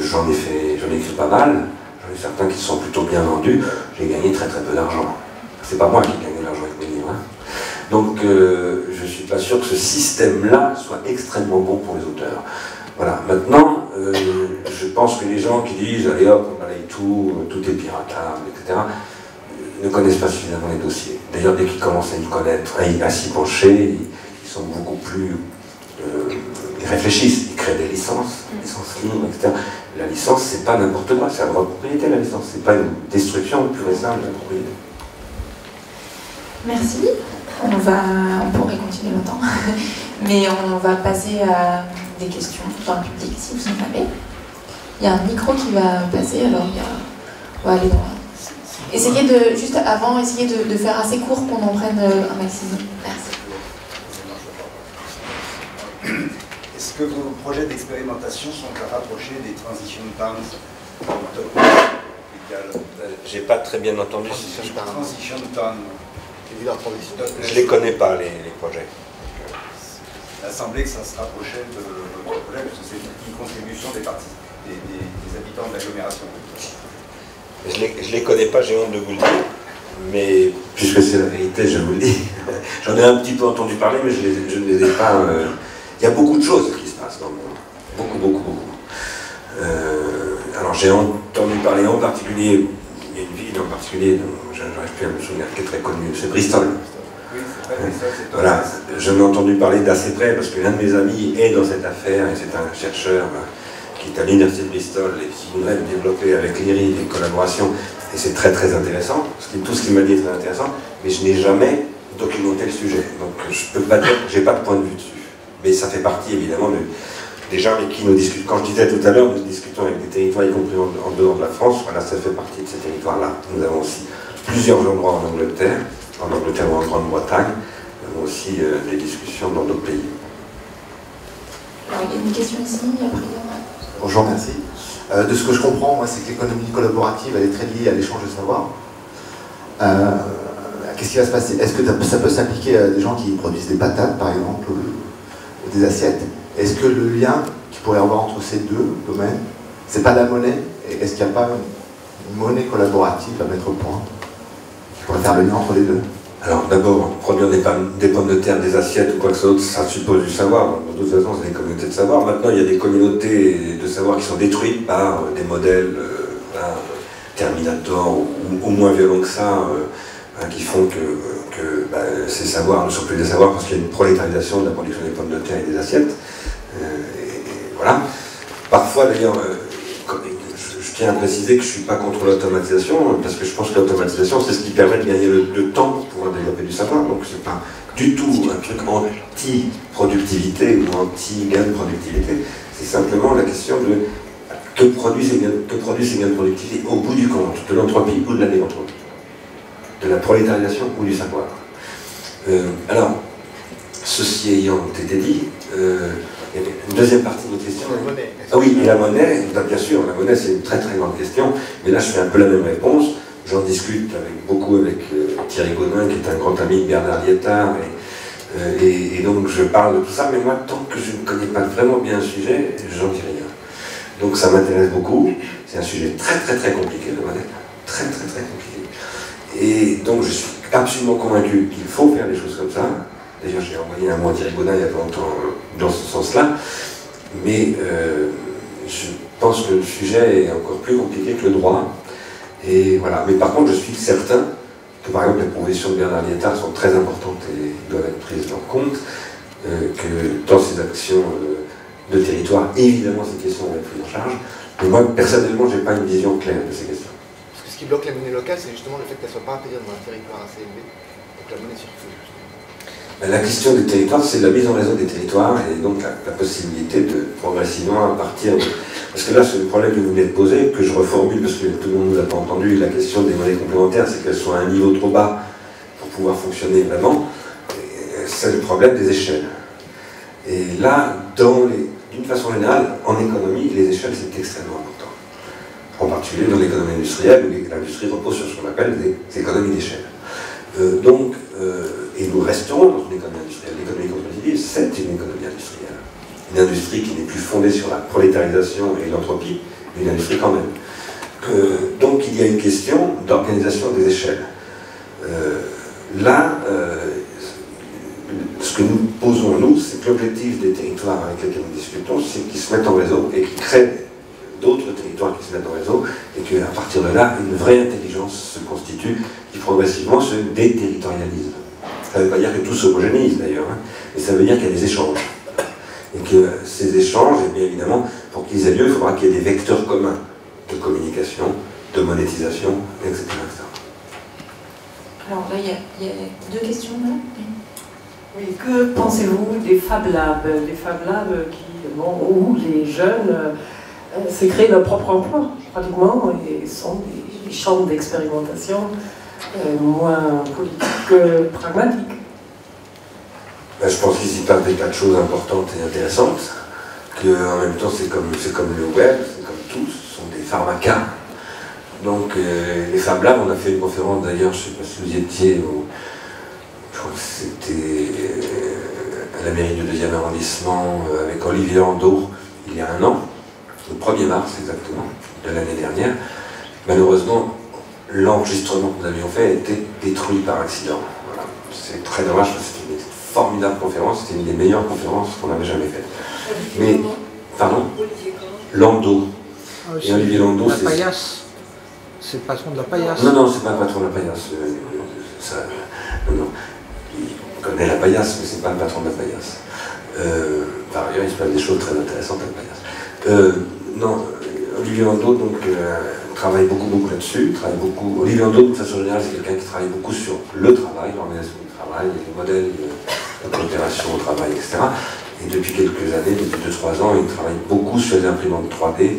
[SPEAKER 2] j'en ai écrit pas mal, j'en ai certains qui sont plutôt bien vendus, j'ai gagné très très peu d'argent. C'est pas moi qui gagne de l'argent avec mes livres. Hein. Donc je suis pas sûr que ce système-là soit extrêmement bon pour les auteurs. Voilà, maintenant, je pense que les gens qui disent allez hop, on balaye tout, tout est piratable, etc., ne connaissent pas suffisamment les dossiers. D'ailleurs, dès qu'ils commencent à y connaître, à s'y pencher, ils sont beaucoup plus... ils réfléchissent, ils créent des licences libres, etc. La licence, c'est pas n'importe quoi, c'est un droit de propriété, la licence, c'est pas une destruction pure et simple de la propriété.
[SPEAKER 1] Merci. On pourrait continuer longtemps, mais on va passer à des questions dans le public, si vous en avez. Il y a un micro qui va passer, alors on va aller dans... Essayez de, juste avant, essayez de faire assez court qu'on en prenne un maximum. Merci.
[SPEAKER 3] Est-ce que vos projets d'expérimentation sont à rapprocher des transition towns?
[SPEAKER 2] J'ai pas très bien entendu.
[SPEAKER 3] Transition town.
[SPEAKER 2] Je les connais pas, les projets.
[SPEAKER 3] Il a semblé que ça se rapprochait de votre projet, parce que c'est une contribution des habitants de l'agglomération.
[SPEAKER 2] Je les connais pas, j'ai honte de vous le dire, mais puisque c'est la vérité, je vous le dis. J'en ai un petit peu entendu parler, mais je ne les ai pas... Il y a beaucoup de choses qui se passent dans le monde. Beaucoup, beaucoup, beaucoup. Alors j'ai entendu parler en particulier, il y a une ville en particulier, j'arrive plus à me souvenir, qui est très connue, c'est Bristol.
[SPEAKER 3] Oui, c'est vrai, Bristol, c'est top.
[SPEAKER 2] Voilà, j'en ai entendu parler d'assez près parce que l'un de mes amis est dans cette affaire et c'est un chercheur qui est à l'université de Bristol et qui voudrait développer avec l'IRI des collaborations. Et c'est très très intéressant, tout ce qu'il m'a dit est très intéressant, mais je n'ai jamais documenté le sujet. Donc je peux pas dire, j'ai pas de point de vue dessus. Mais ça fait partie évidemment des gens avec qui nous discutons. Quand je disais tout à l'heure, nous discutons avec des territoires, y compris en dehors de la France, voilà, ça fait partie de ces territoires-là. Nous avons aussi plusieurs endroits en Angleterre ou en Grande-Bretagne, nous avons aussi des discussions dans d'autres pays.
[SPEAKER 1] Alors, il y a une question ici, après
[SPEAKER 4] Bonjour, merci. De ce que je comprends, moi, c'est que l'économie collaborative, elle est très liée à l'échange de savoir. Qu'est-ce qui va se passer? Est-ce que ça peut s'appliquer à des gens qui produisent des patates, par exemple, ou des assiettes? Est-ce que le lien qu'il pourrait y avoir entre ces deux domaines, c'est pas la monnaie? Est-ce qu'il n'y a pas une monnaie collaborative à mettre au point qui pourrait faire le lien entre les deux?
[SPEAKER 2] Alors d'abord, produire des pommes de terre, des assiettes ou quoi que ce soit, ça suppose du savoir. De toute façon, c'est des communautés de savoir. Maintenant, il y a des communautés de savoir qui sont détruites par des modèles Terminator ou au moins violents que ça, qui font que ces savoirs ne sont plus des savoirs parce qu'il y a une prolétarisation de la production des pommes de terre et des assiettes. Et voilà. Parfois, d'ailleurs, je tiens à préciser que je ne suis pas contre l'automatisation, parce que je pense que l'automatisation, c'est ce qui permet de gagner le temps pour pouvoir développer du savoir. Donc, ce n'est pas du tout un truc anti-productivité ou anti-gain de productivité. C'est simplement la question de que produisent ces gains de productivité au bout du compte, de l'entropie ou de la déentropie, de la prolétarisation ou du savoir. Alors, ceci ayant été dit, il y avait une deuxième partie de votre question.
[SPEAKER 3] La monnaie.
[SPEAKER 2] Ah oui, et la monnaie, bien sûr, la monnaie c'est une très très grande question, mais là je fais un peu la même réponse. J'en discute beaucoup avec Thierry Godin, qui est un grand ami de Bernard Liétard, et donc je parle de tout ça, mais moi, tant que je ne connais pas vraiment bien un sujet, j'en dis rien. Donc ça m'intéresse beaucoup, c'est un sujet très très très compliqué, la monnaie, très très très compliqué. Et donc je suis absolument convaincu qu'il faut faire des choses comme ça. D'ailleurs, j'ai envoyé un mot à Thierry Godin il y a pas longtemps dans ce sens-là, mais je pense que le sujet est encore plus compliqué que le droit. Et voilà. Mais par contre, je suis certain que, par exemple, les propositions de Bernard Liétard sont très importantes et doivent être prises en compte, que dans ces actions de territoire, évidemment, ces questions vont être prises en charge. Mais moi, personnellement, je n'ai pas une vision claire de ces questions.
[SPEAKER 5] Parce que ce qui bloque la monnaie locale, c'est justement le fait qu'elle ne soit pas intégrée dans un territoire assez élevé. Donc la monnaie circule.
[SPEAKER 2] La question des territoires, c'est la mise en réseau des territoires et donc la possibilité de progressivement à partir de... Parce que là, c'est le problème que vous venez de poser, que je reformule parce que tout le monde ne nous a pas entendu. La question des monnaies complémentaires, c'est qu'elles soient à un niveau trop bas pour pouvoir fonctionner vraiment. C'est le problème des échelles. Et là, d'une façon générale, en économie, les échelles, c'est extrêmement important. En particulier dans l'économie industrielle, où l'industrie repose sur ce qu'on appelle des économies d'échelle. Et nous resterons dans une économie industrielle. L'économie compétitive, c'est une économie industrielle. Une industrie qui n'est plus fondée sur la prolétarisation et l'entropie, mais une industrie quand même. Donc il y a une question d'organisation des échelles. Ce que nous posons, nous, c'est que l'objectif des territoires avec lesquels nous discutons, c'est qu'ils se mettent en réseau et qu'ils créent d'autres territoires qui se mettent en réseau, et qu'à partir de là, une vraie intelligence se constitue, qui progressivement se déterritorialise. Ça ne veut pas dire que tout s'homogénéise d'ailleurs, hein, mais ça veut dire qu'il y a des échanges. Et que ces échanges, et bien évidemment, pour qu'ils aient lieu, il faudra qu'il y ait des vecteurs communs de communication, de monétisation, etc.
[SPEAKER 1] Alors là, il y a deux questions là.
[SPEAKER 6] Oui, que pensez-vous des Fab Labs? Les Fab Labs où les jeunes se créent leur propre emploi, pratiquement, et sont des champs d'expérimentation moins politiques que pragmatiques.
[SPEAKER 2] Je pense qu'ils y parlent des tas de choses importantes et intéressantes, qu'en même temps c'est comme le web, c'est comme tout, ce sont des pharmacas. Donc les Fab Labs, on a fait une conférence d'ailleurs, je ne sais pas si vous y étiez, je crois que c'était à la mairie du 2e arrondissement avec Olivier Landau il y a un an, le 1er mars exactement, de l'année dernière, Malheureusement, l'enregistrement que nous avions fait a été détruit par accident. Voilà. C'est très dommage parce que c'était une formidable conférence, c'était une des meilleures conférences qu'on avait jamais faites. Mais, pardon, Landau. Et Olivier Landau, c'est...
[SPEAKER 7] C'est le patron de la paillasse.
[SPEAKER 2] Non, non, c'est pas le patron de la paillasse. Non. Il connaît la paillasse, mais c'est pas le patron de la paillasse. Par ailleurs, il se passe des choses très intéressantes à la paillasse. Non, Olivier Landau donc, travaille beaucoup là-dessus. Olivier Landau, de façon générale, c'est quelqu'un qui travaille beaucoup sur le travail, l'organisation du travail, les modèles de coopération au travail, etc. Et depuis quelques années, depuis 2-3 ans, il travaille beaucoup sur les imprimantes 3D.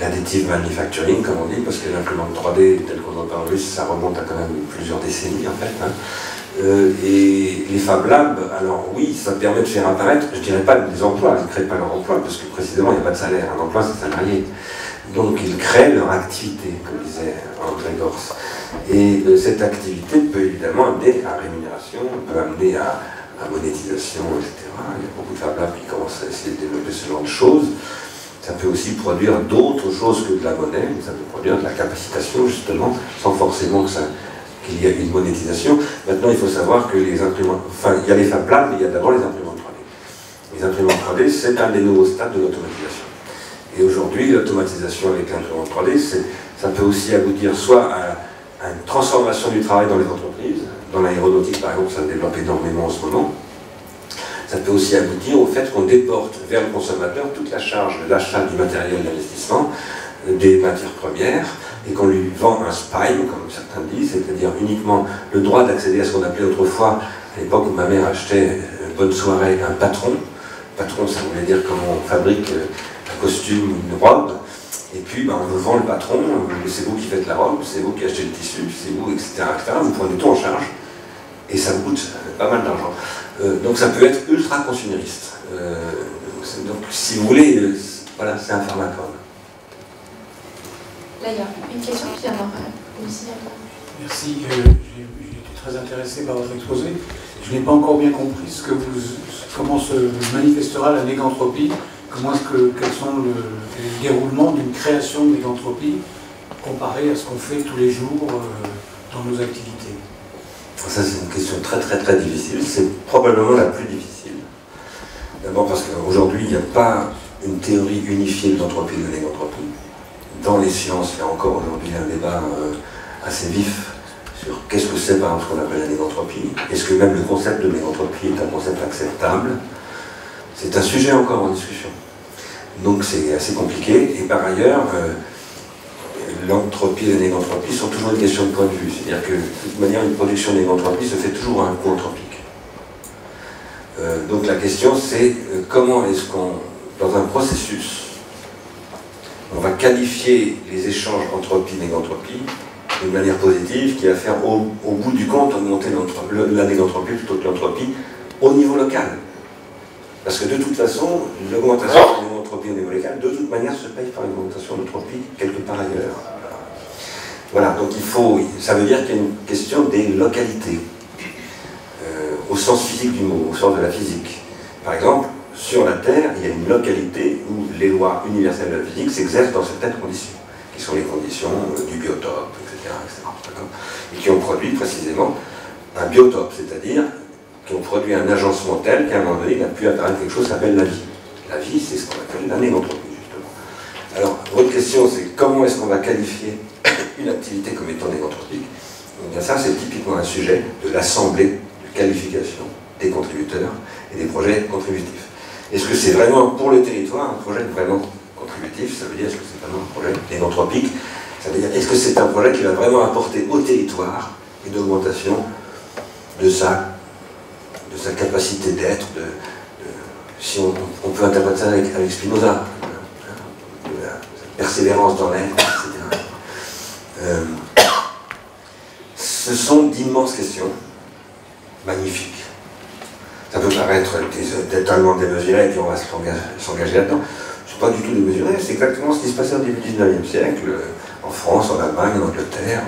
[SPEAKER 2] L'additive manufacturing, comme on dit, parce que l'imprimante 3D, tel qu'on en parle, ça remonte à quand même plusieurs décennies, en fait. Et les Fab Labs, alors oui, ça permet de faire apparaître, je dirais pas des emplois, ils ne créent pas leur emploi, parce que précisément, il n'y a pas de salaire. Un emploi, c'est salarié. Donc, ils créent leur activité, comme disait André Gors. Et cette activité peut évidemment amener à rémunération, peut amener à monétisation, etc. Il y a beaucoup de Fab Labs qui commencent à essayer de développer ce genre de choses. Ça peut aussi produire d'autres choses que de la monnaie, ça peut produire de la capacitation, justement, sans forcément qu'il y ait une monétisation. Maintenant, il faut savoir que les imprimantes... Enfin, il y a les Fab Labs, mais il y a d'abord les imprimantes 3D. Les imprimantes 3D, c'est un des nouveaux stades de l'automatisation. Et aujourd'hui, l'automatisation avec l'imprimante 3D, ça peut aussi aboutir soit à une transformation du travail dans les entreprises. Dans l'aéronautique, par exemple, ça se développe énormément en ce moment. Ça peut aussi aboutir au fait qu'on déporte vers le consommateur toute la charge de l'achat du matériel d'investissement, des matières premières, et qu'on lui vend un spime, comme certains disent, c'est-à-dire uniquement le droit d'accéder à ce qu'on appelait autrefois, à l'époque où ma mère achetait bonne soirée, un patron. Patron, ça voulait dire comment on fabrique un costume ou une robe, et puis on vous vend le patron, c'est vous qui faites la robe, c'est vous qui achetez le tissu, c'est vous, etc., etc. Vous prenez tout en charge, et ça vous coûte pas mal d'argent. Donc ça peut être ultra consumériste. Donc si vous voulez, voilà, c'est un pharmacone.
[SPEAKER 1] Là, il y a une question qui vient d'en aussi.
[SPEAKER 8] Merci, j'ai été très intéressé par votre exposé. Je n'ai pas encore bien compris comment se manifestera la négantropie, quels sont les déroulements d'une création de négantropie comparé à ce qu'on fait tous les jours dans nos activités.
[SPEAKER 2] Ça, c'est une question très difficile. C'est probablement la plus difficile. D'abord parce qu'aujourd'hui, il n'y a pas une théorie unifiée de l'entropie et de la négantropie. Dans les sciences, il y a encore aujourd'hui un débat assez vif sur qu'est-ce que c'est par exemple ce qu'on appelle la négantropie. Est-ce que même le concept de négantropie est un concept acceptable? C'est un sujet encore en discussion. Donc c'est assez compliqué. Et par ailleurs, l'entropie et la négantropie sont toujours une question de point de vue. C'est-à-dire que, de toute manière, une production de négantropie se fait toujours à un coût anthropique. Donc la question, c'est comment est-ce qu'on, dans un processus, on va qualifier les échanges entropie-négantropie d'une manière positive qui va faire, au bout du compte, augmenter la négantropie plutôt que l'entropie au niveau local. Parce que de toute façon, l'augmentation de l'entropie au niveau local, de toute manière, se paye par une augmentation d'entropie quelque part ailleurs. Voilà, donc ça veut dire qu'il y a une question des localités, au sens physique du mot, au sens de la physique. Par exemple, sur la Terre, il y a une localité où les lois universelles de la physique s'exercent dans certaines conditions, qui sont les conditions du biotope, etc. Et qui ont produit précisément un biotope, c'est-à-dire qui ont produit un agencement tel qu'à un moment donné, il a pu apparaître quelque chose qui s'appelle la vie. La vie, c'est ce qu'on appelle la négantropie, justement. Alors, votre question, c'est comment est-ce qu'on va qualifier une activité comme étant négantropique? Donc, ça, c'est typiquement un sujet de l'assemblée de qualification des contributeurs et des projets contributifs. Est-ce que c'est vraiment pour le territoire un projet vraiment contributif? Ça veut dire, est-ce que c'est vraiment un projet négantropique? Ça veut dire, est-ce que c'est un projet qui va vraiment apporter au territoire une augmentation de sa capacité d'être, si on peut interpréter ça avec Spinoza, de la persévérance dans l'être, etc. Ce sont d'immenses questions, magnifiques. Ça peut paraître totalement démesuré et puis on va s'engager là-dedans. Ce n'est pas du tout démesuré, c'est exactement ce qui se passait au début du 19e siècle, en France, en Allemagne, en Angleterre,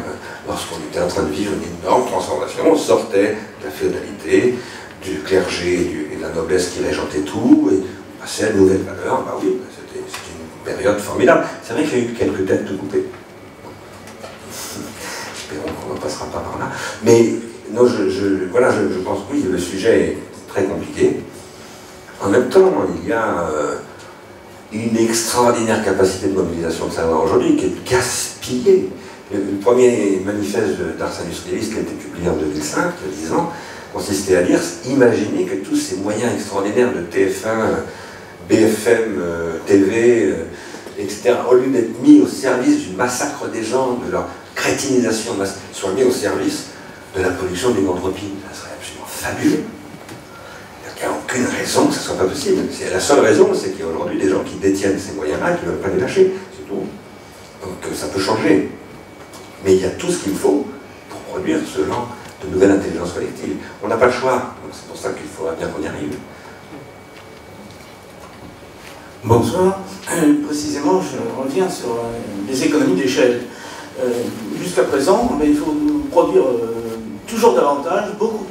[SPEAKER 2] lorsqu'on était en train de vivre une énorme transformation, on sortait de la féodalité, du clergé et de la noblesse qui régentait tout, et on passait à de nouvelles valeurs. Bah oui, c'était une période formidable. C'est vrai qu'il y a eu quelques têtes de coupées. Espérons qu'on ne passera pas par là. Mais non, voilà, je pense que oui, le sujet est très compliqué. En même temps, il y a une extraordinaire capacité de mobilisation de savoir aujourd'hui qui est gaspillée. Le premier manifeste d'Ars Industrialis qui a été publié en 2005, il y a 10 ans, consistait à dire, imaginez que tous ces moyens extraordinaires de TF1, BFM, TV, etc., au lieu d'être mis au service du massacre des gens, de leur crétinisation, soient mis au service de la production d'une entropie. Ça serait absolument fabuleux. Il n'y a aucune raison que ce ne soit pas possible. La seule raison, c'est qu'il y a aujourd'hui des gens qui détiennent ces moyens-là et qui ne veulent pas les lâcher. C'est tout. Donc ça peut changer. Mais il y a tout ce qu'il faut pour produire ce genre de nouvelle intelligence collective. On n'a pas le choix. Donc c'est pour ça qu'il faudra bien qu'on y arrive.
[SPEAKER 9] Bonsoir. Précisément, je reviens sur les économies d'échelle. Jusqu'à présent, il faut produire toujours davantage, beaucoup,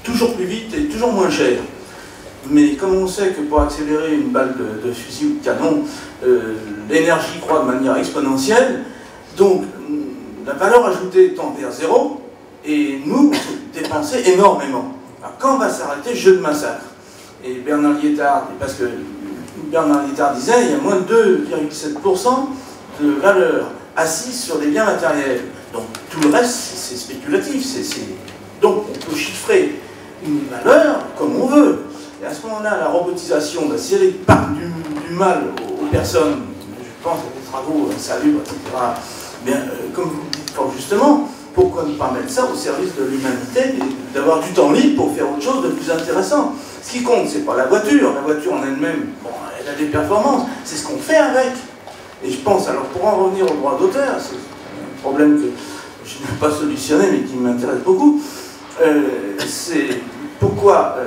[SPEAKER 9] toujours plus vite et toujours moins cher. Mais comme on sait que pour accélérer une balle de fusil ou de canon, l'énergie croît de manière exponentielle, donc la valeur ajoutée tend vers zéro, et nous, dépenser énormément. Alors, quand va s'arrêter ce jeu de massacre? Et Bernard Liétard, parce que Bernard Liétard disait, il y a moins de 2,7% de valeur assise sur des biens matériels. Donc tout le reste, c'est spéculatif. Donc on peut chiffrer une valeur comme on veut. Et à ce moment-là, la robotisation, si elle épargne du mal aux personnes, je pense à des travaux insalubres, etc., bien, comme vous le dites fort justement, pourquoi ne pas mettre ça au service de l'humanité et d'avoir du temps libre pour faire autre chose de plus intéressant? Ce qui compte, c'est pas la voiture. La voiture en elle-même, bon, elle a des performances, c'est ce qu'on fait avec. Et je pense, alors pour en revenir au droit d'auteur, c'est un problème que je n'ai pas solutionné mais qui m'intéresse beaucoup, c'est pourquoi,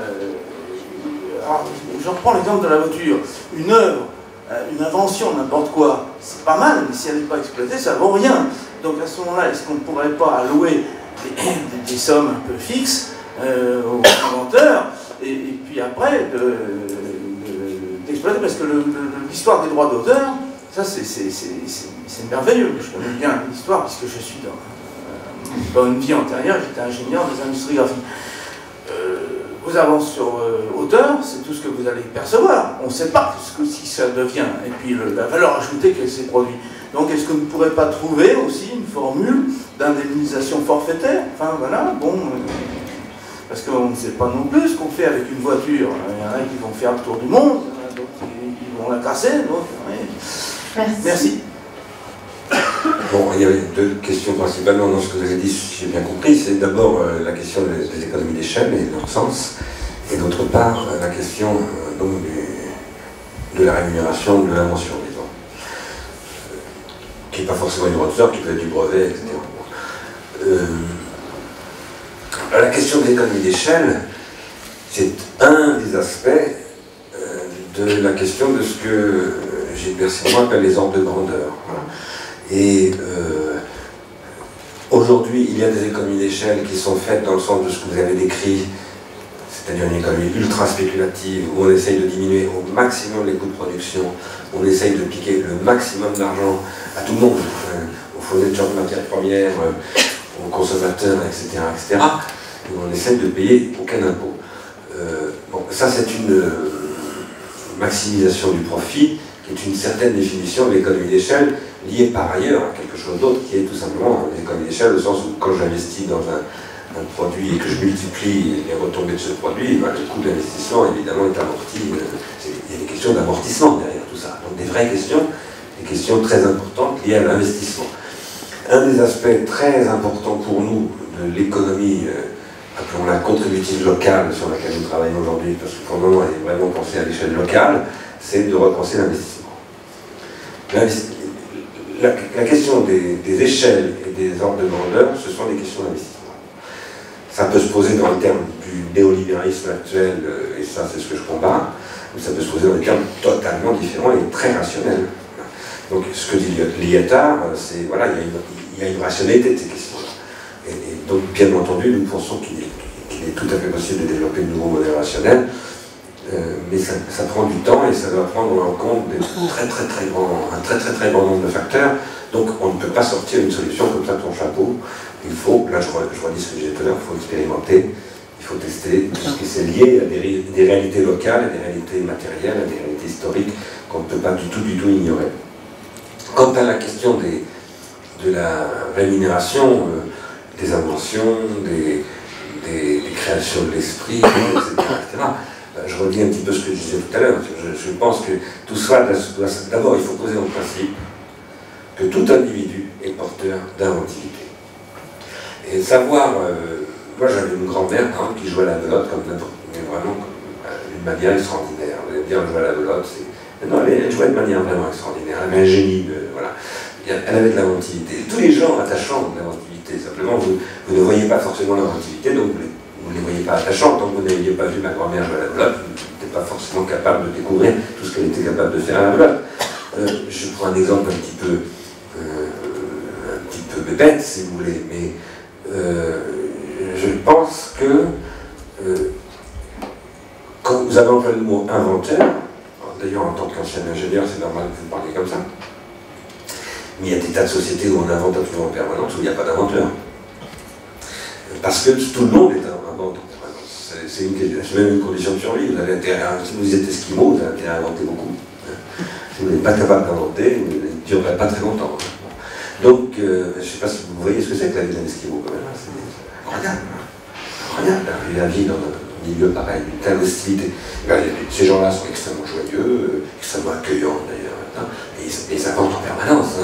[SPEAKER 9] alors, je reprends l'exemple de la voiture, une œuvre, une invention, n'importe quoi, c'est pas mal, mais si elle n'est pas exploitée, ça ne vaut rien. Donc à ce moment-là, est-ce qu'on ne pourrait pas allouer des sommes un peu fixes aux inventeurs et puis après d'exploiter, parce que l'histoire des droits d'auteur, ça c'est merveilleux. Je connais bien l'histoire puisque je suis dans une vie antérieure, j'étais ingénieur des industries graphiques. Vos avances sur auteur, c'est tout ce que vous allez percevoir. On ne sait pas si ça devient, et puis la valeur ajoutée que ces produits. Donc est-ce qu'on ne pourrait pas trouver aussi une formule d'indemnisation forfaitaire? Enfin voilà, bon, parce qu'on ne sait pas non plus ce qu'on fait avec une voiture. Il y en a qui vont faire le tour du monde, d'autres qui vont la casser, d'autres...
[SPEAKER 1] Merci.
[SPEAKER 9] Merci.
[SPEAKER 2] Bon, il y avait deux questions principalement dans ce que vous avez dit, si j'ai bien compris. C'est d'abord la question des économies d'échelle et de leur sens, et d'autre part la question donc, de la rémunération de l'invention, disons, qui n'est pas forcément du droit d'auteur, qui peut être du brevet, etc. La question des économies d'échelle, c'est un des aspects de la question de ce que Gilbert Simon appelle les ordres de grandeur. Voilà. Et aujourd'hui, il y a des économies d'échelle qui sont faites dans le sens de ce que vous avez décrit, c'est-à-dire une économie ultra spéculative, où on essaye de diminuer au maximum les coûts de production, on essaye de piquer le maximum d'argent à tout le monde, aux fournisseurs de matières premières, aux consommateurs, etc., etc. Et on essaye de payer aucun impôt. Bon, ça c'est une maximisation du profit, qui est une certaine définition de l'économie d'échelle, liée par ailleurs à quelque chose d'autre, qui est tout simplement l'économie d'échelle, au sens où quand j'investis dans un produit et que je multiplie les retombées de ce produit, ben, le coût d'investissement évidemment est amorti. Il y a des questions d'amortissement derrière tout ça. Donc des vraies questions, des questions très importantes liées à l'investissement. Un des aspects très importants pour nous de l'économie, appelons-la contributive locale, sur laquelle nous travaillons aujourd'hui, parce que pour le moment elle est vraiment pensée à l'échelle locale, c'est de repenser l'investissement. La question des échelles et des ordres de grandeur, ce sont des questions d'investissement. Ça peut se poser dans le terme du néolibéralisme actuel, et ça c'est ce que je combats, ou ça peut se poser dans des termes totalement différents et très rationnels. Donc ce que dit Liétard, c'est voilà, il y a une rationalité de ces questions-là. Et donc bien entendu, nous pensons qu'il est tout à fait possible de développer de nouveaux modèles rationnels. mais ça prend du temps et ça doit prendre en compte un très grand nombre de facteurs. Donc on ne peut pas sortir une solution comme ça de ton chapeau. Il faut, là je redis ce que j'ai dit tout à l'heure, il faut expérimenter, il faut tester, parce que c'est lié à des réalités locales, à des réalités matérielles, à des réalités historiques qu'on ne peut pas du tout ignorer. Quant à la question de la rémunération, des inventions, des créations de l'esprit, etc., je redis un petit peu ce que je disais tout à l'heure. Je pense que tout ça, d'abord, il faut poser en principe que tout individu est porteur d'inventivité. Et savoir, moi j'avais une grand-mère qui jouait à la belote mais vraiment d'une manière extraordinaire. Vous allez dire, elle jouait à la belote, non, elle jouait de manière vraiment extraordinaire. Elle avait un génie, voilà. Elle avait de l'inventivité. Tous les gens attachants de l'inventivité, simplement, vous ne voyez pas forcément l'inventivité, donc vous ne les voyez pas attachants. Tant que vous n'aviez pas vu ma grand-mère jouer à la belote, vous n'étiez pas forcément capable de découvrir tout ce qu'elle était capable de faire à la belote. Je prends un exemple un petit peu bête, si vous voulez, mais je pense que quand vous avez employé le mot inventeur, d'ailleurs en tant qu'ancien ingénieur, c'est normal que vous parliez comme ça, mais il y a des tas de sociétés où on invente absolument en permanence, où il n'y a pas d'inventeur. Parce que tout le monde est inventeur. C'est même une condition de survie. Vous avez intérêt si vous êtes esquimau, vous avez intérêt à inventer beaucoup. Si vous n'êtes pas capable d'inventer, vous ne durerez pas très longtemps. Donc, je ne sais pas si vous voyez ce que c'est que la vie d'un esquimau, quand même. C'est incroyable. Incroyable, la vie dans un milieu pareil, une telle hostilité. Ces gens-là sont extrêmement joyeux, extrêmement accueillants d'ailleurs, et ils inventent en permanence.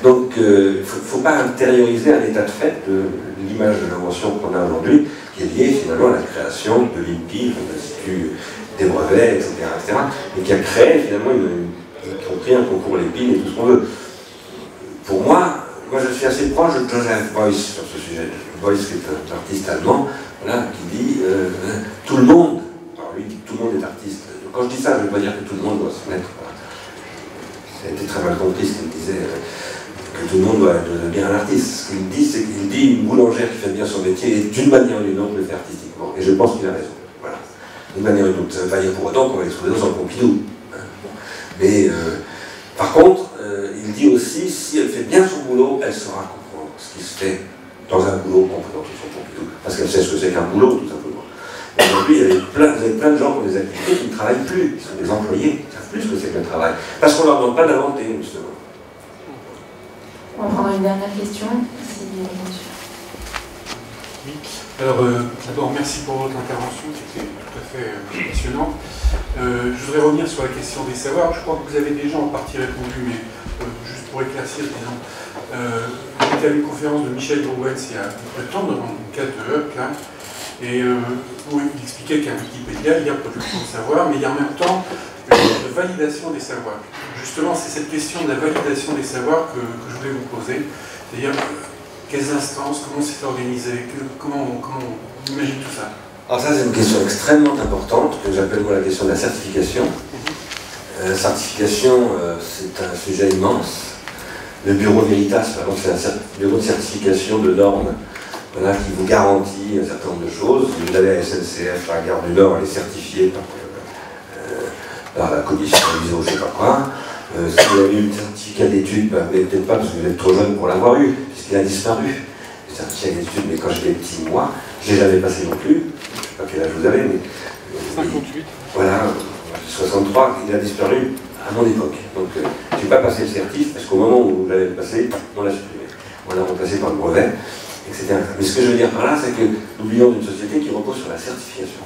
[SPEAKER 2] Donc, il ne faut pas intérioriser un état de fait de l'image de l'invention qu'on a aujourd'hui, qui est liée finalement à la création de l'INPI, de l'Institut des brevets, etc., et qui a créé finalement y compris un concours l'épine et tout ce qu'on veut. Pour moi je suis assez proche de Joseph Beuys sur ce sujet. Beuys, qui est un artiste allemand, voilà, qui dit tout le monde, alors lui dit tout le monde est artiste. Quand je dis ça, je ne veux pas dire que tout le monde doit se mettre. Ça a été très mal compris ce qu'il disait, que tout le monde doit devenir un artiste. Ce qu'il dit, c'est qu'il dit une boulangère qui fait bien son métier et d'une manière ou d'une autre le fait artistiquement. Et je pense qu'il a raison. Voilà. D'une manière ou d'une autre. Ça ne veut pas dire pour autant qu'on va les trouver dans un Pompidou. Mais par contre, il dit aussi, si elle fait bien son boulot, elle saura comprendre ce qui se fait dans un boulot qu'on peut dans son Pompidou. Parce qu'elle sait ce que c'est qu'un boulot, tout simplement. Aujourd'hui, vous avez plein de gens qui ont des activités qui ne travaillent plus, qui sont des employés, qui ne savent plus ce que c'est que le travail. Parce qu'on ne leur demande pas d'inventer, justement.
[SPEAKER 1] On va prendre une dernière question, si bien sûr.
[SPEAKER 8] Oui. Alors, d'abord, merci pour votre intervention, c'était tout à fait passionnant. Je voudrais revenir sur la question des savoirs. Je crois que vous avez déjà en partie répondu, mais juste pour éclaircir, disons, j'étais à une conférence de Michel Drouens il y a peu de temps, dans le cadre de HUC, là, et où il expliquait qu'à Wikipédia, il y a production de savoir, mais il y a en même temps de validation des savoirs. Justement, c'est cette question de la validation des savoirs que je voulais vous poser. C'est-à-dire, quelles instances, comment c'est organisé, comment on imagine tout ça?
[SPEAKER 2] Alors ça, c'est une question extrêmement importante, que j'appelle moi la question de la certification. Certification, c'est un sujet immense. Le bureau Veritas, par exemple, c'est un bureau de certification de normes, voilà, qui vous garantit un certain nombre de choses. Vous avez la SNCF, la Gare du Nord, elle est certifiée par la commission ISO, je ne sais pas quoi. Si vous avez eu le certificat d'études, ben, vous n'avez peut-être pas parce que vous êtes trop jeune pour l'avoir eu, puisqu'il a disparu. Le certificat d'études, mais quand j'étais petit, moi, je ne l'ai jamais passé non plus. Je ne sais pas quel âge vous avez, mais.
[SPEAKER 8] 58.
[SPEAKER 2] Voilà, 63, il a disparu à mon époque. Donc, je n'ai pas passé le certif, parce qu'au moment où vous l'avez passé, on l'a supprimé. On l'a remplacé par le brevet, etc. Mais ce que je veux dire par là, c'est que nous vivons d'une société qui repose sur la certification,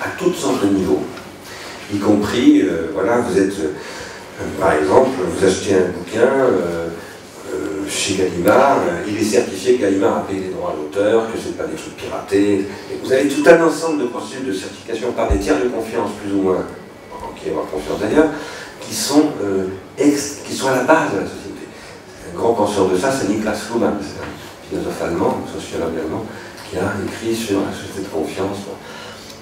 [SPEAKER 2] à toutes sortes de niveaux, y compris, voilà, vous êtes. Par exemple, vous achetez un bouquin chez Gallimard, il est certifié que Gallimard a payé les droits d'auteur, que ce n'est pas des trucs piratés. Et vous avez tout un ensemble de processus de certification par des tiers de confiance, plus ou moins, qui avoir confiance d'ailleurs, qui sont à la base de la société. Un grand penseur de ça, c'est Niklas Luhmann, c'est un philosophe allemand, un sociologue allemand, qui a écrit sur la société de confiance.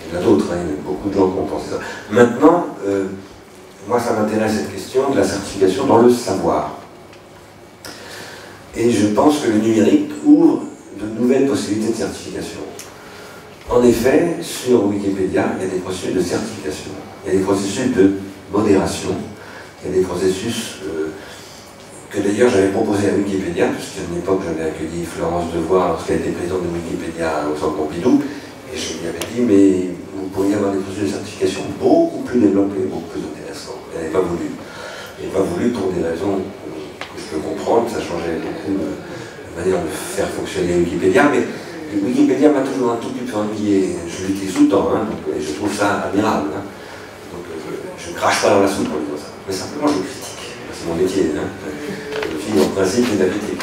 [SPEAKER 2] Il y en a d'autres, il y a beaucoup de gens qui ont pensé ça. Maintenant, moi, ça m'intéresse cette question de la certification dans le savoir. Et je pense que le numérique ouvre de nouvelles possibilités de certification. En effet, sur Wikipédia, il y a des processus de certification, il y a des processus de modération, il y a des processus que d'ailleurs j'avais proposé à Wikipédia, puisqu'à une époque j'avais accueilli Florence Devoire lorsqu'elle était présidente de Wikipédia au Centre Pompidou, et je lui avais dit, mais vous pourriez avoir des processus de certification beaucoup plus développés, beaucoup plus intéressants. Elle n'avait pas voulu. Elle n'a pas voulu pour des raisons que je peux comprendre, ça changeait beaucoup de manière de faire fonctionner Wikipédia, mais Wikipédia m'a toujours un tout petit peu ennuyé, je l'utilise tout le temps, hein, donc, et je trouve ça admirable. Hein. Donc je ne crache pas dans la soupe en disant ça, mais simplement je critique, c'est mon métier, hein. Je vis en principe et d'habitude.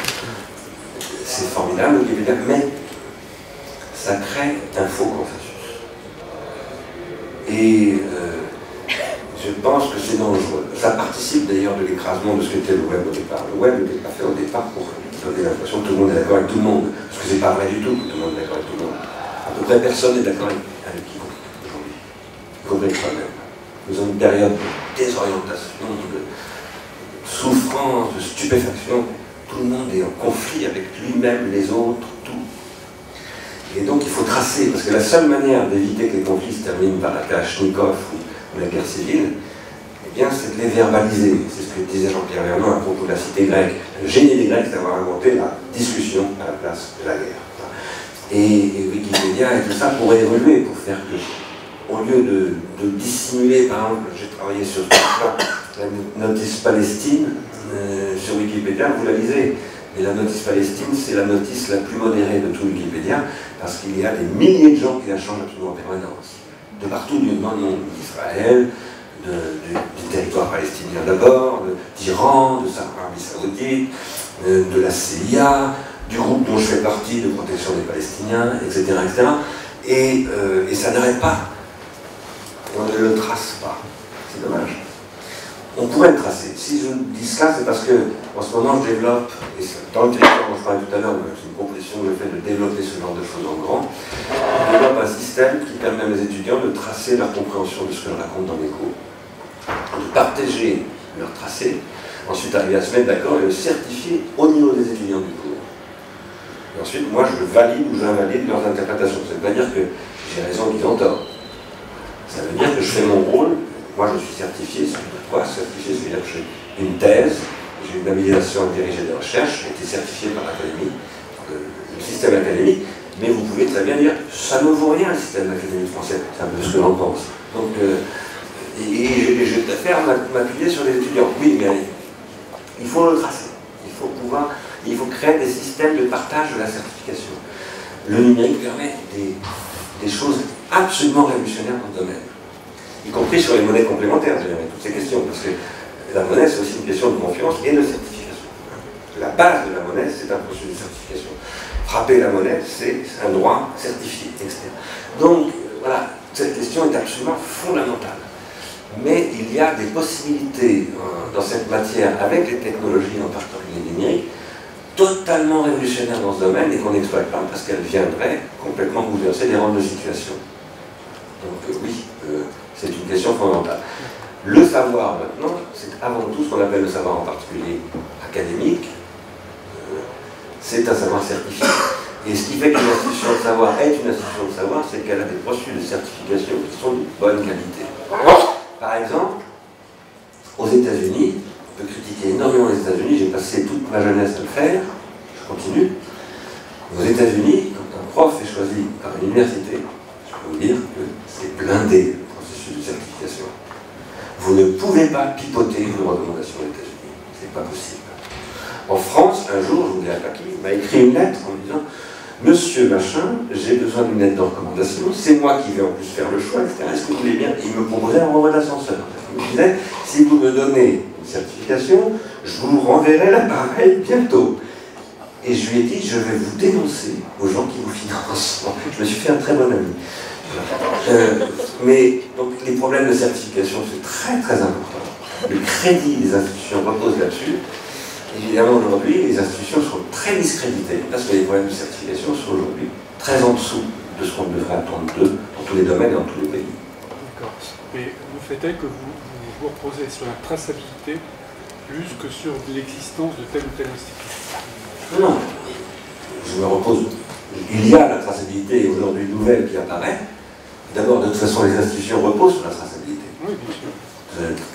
[SPEAKER 2] C'est formidable Wikipédia, mais ça crée un faux consensus. Et je pense que c'est dangereux. Ça participe d'ailleurs de l'écrasement de ce qu'était le web au départ. Le web n'était pas fait au départ pour donner l'impression que tout le monde est d'accord avec tout le monde. Parce que c'est pas vrai du tout que tout le monde est d'accord avec tout le monde. À peu près personne n'est d'accord avec quiconque aujourd'hui. Y compris soi-même. Nous avons une période de désorientation, de souffrance, de stupéfaction. Tout le monde est en conflit avec lui-même, les autres, tout. Et donc il faut tracer, parce que la seule manière d'éviter que les conflits se terminent par la Kalachnikov ou la guerre civile, eh bien c'est de les verbaliser. C'est ce que disait Jean-Pierre Vernant à propos de la cité grecque. Le génie des Grecs, c'est d'avoir inventé la discussion à la place de la guerre. Et Wikipédia et tout ça pourrait évoluer pour faire que, au lieu de dissimuler, par exemple, j'ai travaillé sur la notice Palestine, sur Wikipédia, vous la lisez. Et la notice Palestine, c'est la notice la plus modérée de tout Wikipédia, parce qu'il y a des milliers de gens qui la changent absolument en permanence. De partout du monde, d'Israël, du territoire palestinien d'abord, d'Iran, de l'Arabie Saoudite, de la CIA, du groupe dont je fais partie de protection des Palestiniens, etc. etc. Et ça n'arrête pas. On ne le trace pas. C'est dommage. On pourrait le tracer. Si je dis cela, c'est parce que en ce moment je développe, et dans le territoire dont je parlais tout à l'heure, c'est une proposition que je fais de développer ce genre de choses en grand, je développe un système qui permet à mes étudiants de tracer leur compréhension de ce que je raconte dans mes cours, de partager leur tracé, ensuite arriver à se mettre d'accord et le certifier au niveau des étudiants du cours. Et ensuite, moi, je valide ou j'invalide leurs interprétations. Ça ne veut pas dire que j'ai raison qu'ils ont tort. Ça veut dire que je fais mon rôle. Moi, je suis certifié. Ça veut dire quoi? Certifié, ça veut dire que j'ai une thèse, j'ai une habilitation à diriger des recherches, j'ai été certifié par l'Académie, le système académique, mais vous pouvez très bien dire, ça ne vaut rien le système académique français, c'est un peu ce que j'en pense. Donc, et je préfère m'appuyer sur les étudiants. Oui, mais il faut le tracer. Il faut créer des systèmes de partage de la certification. Le numérique permet des choses absolument révolutionnaires dans le domaine, y compris sur les monnaies complémentaires, d'ailleurs, et toutes ces questions, parce que la monnaie, c'est aussi une question de confiance et de certification. La base de la monnaie, c'est un processus de certification. Frapper la monnaie, c'est un droit certifié, etc. Donc, voilà, cette question est absolument fondamentale. Mais il y a des possibilités dans cette matière, avec les technologies, en particulier numériques, totalement révolutionnaires dans ce domaine et qu'on n'exploite pas parce qu'elles viendraient complètement bouleverser les rôles de situation. Donc oui, c'est une question fondamentale. Le savoir maintenant, c'est avant tout ce qu'on appelle le savoir en particulier académique, c'est un savoir certifié. Et ce qui fait qu'une institution de savoir est une institution de savoir, c'est qu'elle a des processus de certification qui sont de bonne qualité. Par exemple, aux États-Unis, on peut critiquer énormément les États-Unis, j'ai passé toute ma jeunesse à le faire, je continue. Aux États-Unis, quand un prof est choisi par une université, je peux vous dire que c'est blindé le processus de certification. Vous ne pouvez pas pipoter une recommandation aux États-Unis, c'est pas possible. En France, un jour, je vous dirai pas qui, m'a écrit une lettre en me disant « Monsieur Machin, j'ai besoin d'une lettre de recommandation, c'est moi qui vais en plus faire le choix, etc. Est-ce que vous voulez bien ?» Il me proposait un renvoi d'ascenseur. Il me disait « Si vous me donnez une certification, je vous renverrai l'appareil bientôt. » Et je lui ai dit « Je vais vous dénoncer aux gens qui vous financent. » Je me suis fait un très bon ami. Mais donc, les problèmes de certification, c'est très très important. Le crédit des institutions repose là-dessus. Évidemment, aujourd'hui, les institutions sont très discréditées parce que les problèmes de certification sont aujourd'hui très en dessous de ce qu'on devrait attendre d'eux dans tous les domaines et dans tous les pays.
[SPEAKER 10] D'accord. Mais le fait est que vous reposez sur la traçabilité plus que sur l'existence de telle ou telle institution.
[SPEAKER 2] Non. Je me repose Il y a la traçabilité aujourd'hui nouvelle qui apparaît. D'abord, de toute façon, les institutions reposent sur la traçabilité.
[SPEAKER 10] Oui, bien sûr.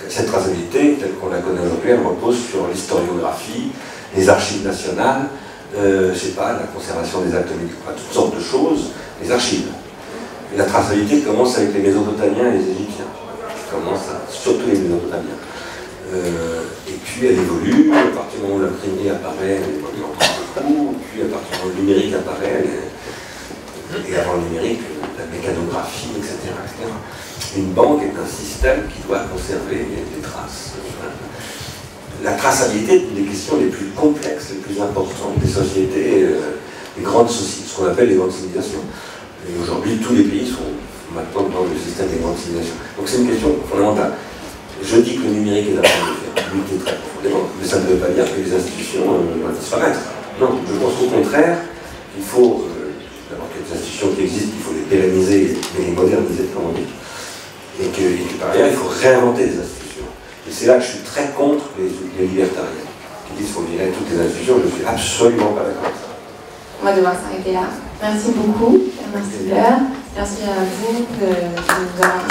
[SPEAKER 2] Cette traçabilité, telle qu'on la connaît aujourd'hui, elle repose sur l'historiographie, les archives nationales, je sais pas, la conservation des actes médicaux, toutes sortes de choses, les archives. Et la traçabilité commence avec les Mésopotamiens et les Égyptiens. Surtout les Mésopotamiens. Et puis elle évolue, à partir du moment où l'imprimerie apparaît, elle évolue encore beaucoup, puis à partir du moment où le numérique apparaît, et avant le numérique, la mécanographie, etc., etc. Une banque est un système qui doit conserver des traces. La traçabilité est une des questions les plus complexes, les plus importantes des sociétés, des grandes sociétés, ce qu'on appelle les grandes civilisations. Et aujourd'hui, tous les pays sont maintenant dans le système des grandes civilisations. Donc c'est une question fondamentale. Je dis que le numérique est la fin de faire lutter très profondément, mais ça ne veut pas dire que les institutions doivent disparaître. Non, je pense au contraire qu'il faut, d'abord qu'il y a des institutions qui existent, il faut les pérenniser et les moderniser, comme on dit. Et que par ailleurs, il faut réinventer les institutions. Et c'est là que je suis très contre les libertariens, qui disent qu'il faut virer toutes les institutions. Je ne suis absolument pas d'accord avec ça.
[SPEAKER 1] On va devoir s'arrêter là. Merci beaucoup, merci Claire. Merci à vous de nous avoir